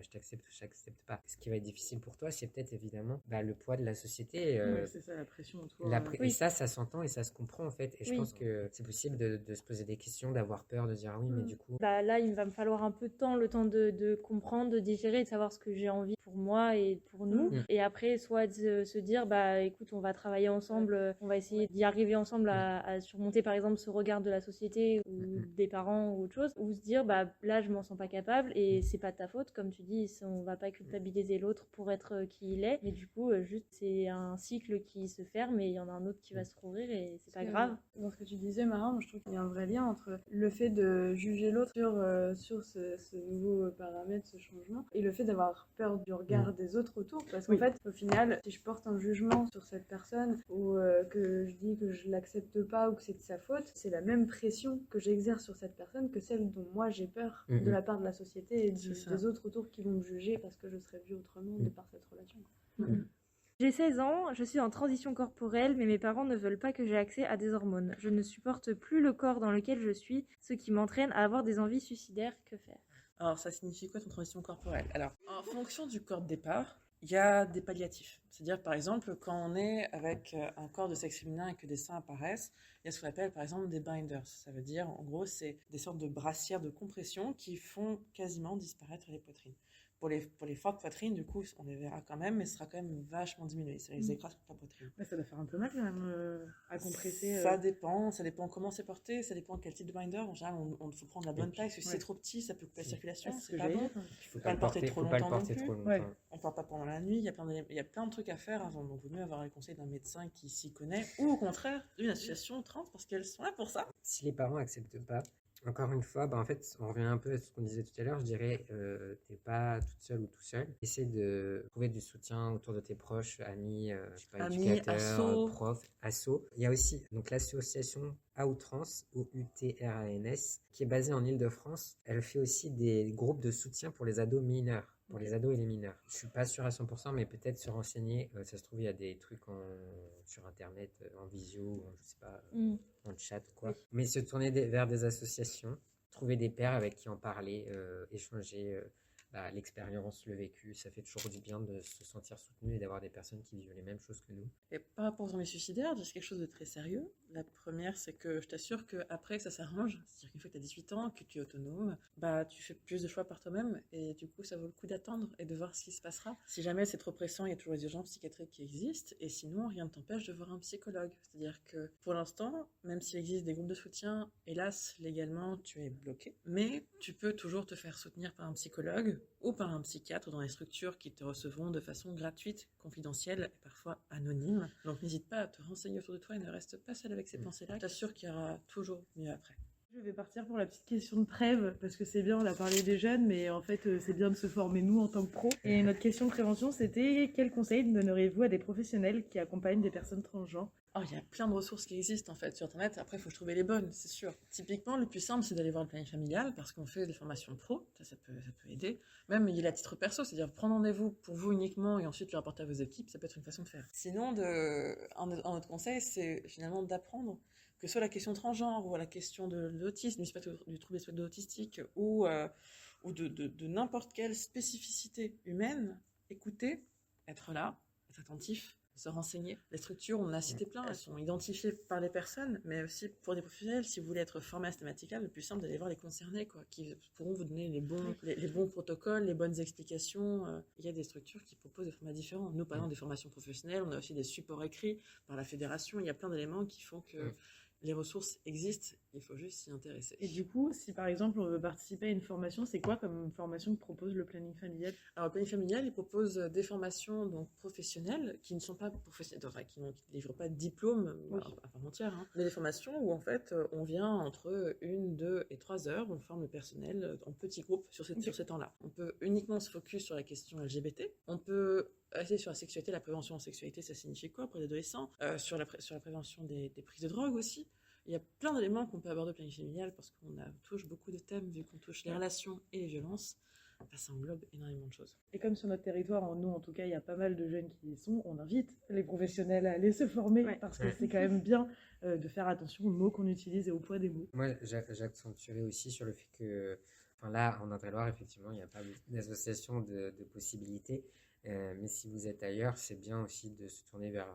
je t'accepte ou je t'accepte pas. Ce qui va être difficile pour toi, c'est peut-être évidemment le poids de la société. Ouais, c'est ça la pression autour. Et ça s'entend et ça se comprend en fait. Et je pense que c'est possible de se poser des questions, d'avoir peur, de dire ah oui, mais du coup. Bah là, il va me falloir un peu de temps, le temps de comprendre, de digérer, de savoir ce que j'ai envie pour moi et pour nous. Et après, soit de se dire, bah écoute, on va travailler ensemble, on va essayer d'y arriver ensemble à surmonter par exemple ce regard de la société ou des parents ou autre chose, ou se dire, bah là, je m'en sens pas capable et c'est pas de ta faute, comme tu dis, on va pas culpabiliser l'autre pour être qui il est. Mais du coup, juste, c'est un cycle qui se ferme et il y en a un autre qui va se rouvrir et c'est pas grave. Dans ce que tu disais, Mara, moi, je trouve qu'il y a un vrai lien entre le fait de juger l'autre sur ce nouveau paramètre, ce changement, et le fait d'avoir peur du regard des autres autour. Parce qu'en fait, au final, si je porte un jugement sur cette personne ou que je dis que je l'accepte pas ou que c'est de sa faute, c'est la même pression que j'exerce sur cette personne que celle dont moi j'ai peur de la part de la société et des autres autour qui vont me juger parce que je serais vue autrement de par cette relation. J'ai 16 ans, je suis en transition corporelle, mais mes parents ne veulent pas que j'ai accès à des hormones. Je ne supporte plus le corps dans lequel je suis, ce qui m'entraîne à avoir des envies suicidaires. Que faire? Alors, ça signifie quoi ton transition corporelle? Alors, en fonction du corps de départ, il y a des palliatifs. C'est-à-dire, par exemple, quand on est avec un corps de sexe féminin et que des seins apparaissent, il y a ce qu'on appelle, par exemple, des binders. Ça veut dire, en gros, c'est des sortes de brassières de compression qui font quasiment disparaître les poitrines. Pour les fortes poitrines, du coup, on les verra quand même, mais ce sera quand même vachement diminué. Ça les écrase contre la poitrine. Ouais, ça doit faire un peu mal quand même à compresser. Ça dépend comment c'est porté, ça dépend quel type de binder. En général, on faut prendre la bonne taille, parce que si c'est trop petit, ça peut couper la circulation, c'est pas bon. Il faut pas le porter trop longtemps non plus. trop Ouais. longtemps. On ne part pas pendant la nuit, il y a plein de trucs à faire avant. Donc, il vaut mieux avoir les conseils d'un médecin qui s'y connaît, ou au contraire, d'une association trans, parce qu'elles sont là pour ça. Si les parents acceptent pas, encore une fois, en fait, on revient un peu à ce qu'on disait tout à l'heure. Je dirais, t'es pas toute seule ou tout seul. Essaie de trouver du soutien autour de tes proches, amis, je sais pas, Amis, éducateurs, asso. profs, asso. Il y a aussi donc l'association Outrans, OUTRANS, qui est basée en Île-de-France. Elle fait aussi des groupes de soutien pour les ados mineurs. Pour les ados et les mineurs. Je suis pas sûr à 100%, mais peut-être se renseigner. Ça se trouve, il y a des trucs sur Internet, en visio, je sais pas, en chat ou quoi. Mais se tourner vers des associations, trouver des pairs avec qui en parler, échanger l'expérience, le vécu. Ça fait toujours du bien de se sentir soutenu et d'avoir des personnes qui vivent les mêmes choses que nous. Et par rapport aux envies suicidaires, c'est quelque chose de très sérieux. La première, c'est que je t'assure qu'après, ça s'arrange. C'est-à-dire qu'une fois que tu as 18 ans, que tu es autonome, tu fais plus de choix par toi-même. Et du coup, ça vaut le coup d'attendre et de voir ce qui se passera. Si jamais c'est trop pressant, il y a toujours les urgences psychiatriques qui existent. Et sinon, rien ne t'empêche de voir un psychologue. C'est-à-dire que pour l'instant, même s'il existe des groupes de soutien, hélas, légalement, tu es bloqué. Mais tu peux toujours te faire soutenir par un psychologue ou par un psychiatre dans les structures qui te recevront de façon gratuite, confidentielle et parfois anonyme. Donc n'hésite pas à te renseigner autour de toi et ne reste pas seul avec ces pensées-là. Je t'assure qu'il y aura toujours mieux après. Je vais partir pour la petite question de trêve, parce que c'est bien, on a parlé des jeunes, mais en fait, c'est bien de se former nous en tant que pros. Et notre question de prévention, c'était quels conseils donneriez-vous à des professionnels qui accompagnent des personnes transgenres? Oh, il y a plein de ressources qui existent en fait sur Internet. Après, il faut trouver les bonnes, c'est sûr. Typiquement, le plus simple, c'est d'aller voir le planning familial parce qu'on fait des formations pro. Ça peut aider. Même il y a à titre perso, c'est-à-dire prendre rendez-vous pour vous uniquement et ensuite le rapporter à vos équipes. Ça peut être une façon de faire. Sinon, un autre conseil, c'est finalement d'apprendre que ce soit la question transgenre ou la question de l'autisme, du trouble du spectre autistique ou de n'importe quelle spécificité humaine, écouter, être là, être attentif, se renseigner. Les structures, on en a cité plein, elles sont identifiées par les personnes, mais aussi pour des professionnels, si vous voulez être formé à cette thématique-là, le plus simple, d'aller voir les concernés, qui pourront vous donner les bons protocoles, les bonnes explications. Il y a des structures qui proposent des formats différents. Nous, par exemple, des formations professionnelles, on a aussi des supports écrits par la fédération. Il y a plein d'éléments qui font que les ressources existent, il faut juste s'y intéresser. Et du coup, si par exemple on veut participer à une formation, c'est quoi comme formation que propose le planning familial? Alors, le planning familial, il propose des formations donc, professionnelles qui ne sont pas professionnelles, enfin, qui ne délivrent pas de diplôme à part entière. Mais des formations où en fait on vient entre 1, 2 et 3 heures, on forme le personnel en petits groupes sur ces temps-là. On peut uniquement se focus sur la question LGBT, on peut rester sur la sexualité, la prévention en sexualité, ça signifie quoi pour les adolescents, sur la prévention des prises de drogue aussi. Il y a plein d'éléments qu'on peut aborder au planning familial parce qu'on touche beaucoup de thèmes, vu qu'on touche les relations et les violences. Ça englobe énormément de choses. Et comme sur notre territoire, nous en tout cas, il y a pas mal de jeunes qui y sont, on invite les professionnels à aller se former parce que c'est quand même bien de faire attention aux mots qu'on utilise et au poids des mots. Moi, j'accentuerai aussi sur le fait que, là, en Indre-et-Loire, effectivement, il n'y a pas d'association de possibilités. Mais si vous êtes ailleurs, c'est bien aussi de se tourner vers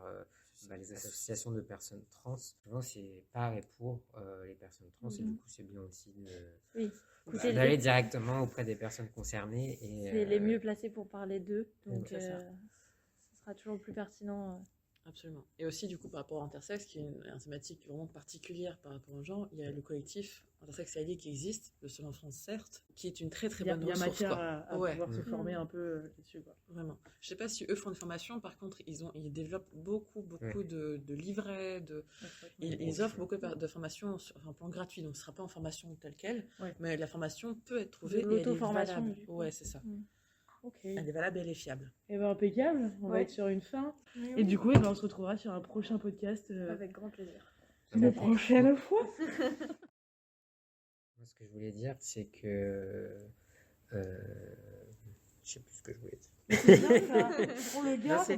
les associations de personnes trans. Souvent, c'est par et pour les personnes trans, et du coup, c'est bien aussi d'aller directement auprès des personnes concernées. C'est les mieux placés pour parler d'eux, donc ça sera toujours plus pertinent. Absolument. Et aussi, du coup, par rapport à Intersex, qui est une thématique vraiment particulière par rapport aux gens, il y a le collectif Intersex Allié qui existe, le seul en France, certes, qui est une très très bonne ressource. Il y a matière à pouvoir se former un peu là-dessus. Vraiment. Je sais pas si eux font des formations, par contre, ils développent beaucoup de livrets, ils offrent beaucoup de formations sur un plan gratuit, donc ce ne sera pas en formation telle quelle, mais la formation peut être trouvée et elle est valable. Ouais, c'est ça. Elle est valable et elle est fiable. Et ben impeccable, on va être sur une fin. Oui. Et du coup, on se retrouvera sur un prochain podcast. Avec grand plaisir. La prochaine fois. Moi, ce que je voulais dire, c'est que... je sais plus ce que je voulais dire. On le garde.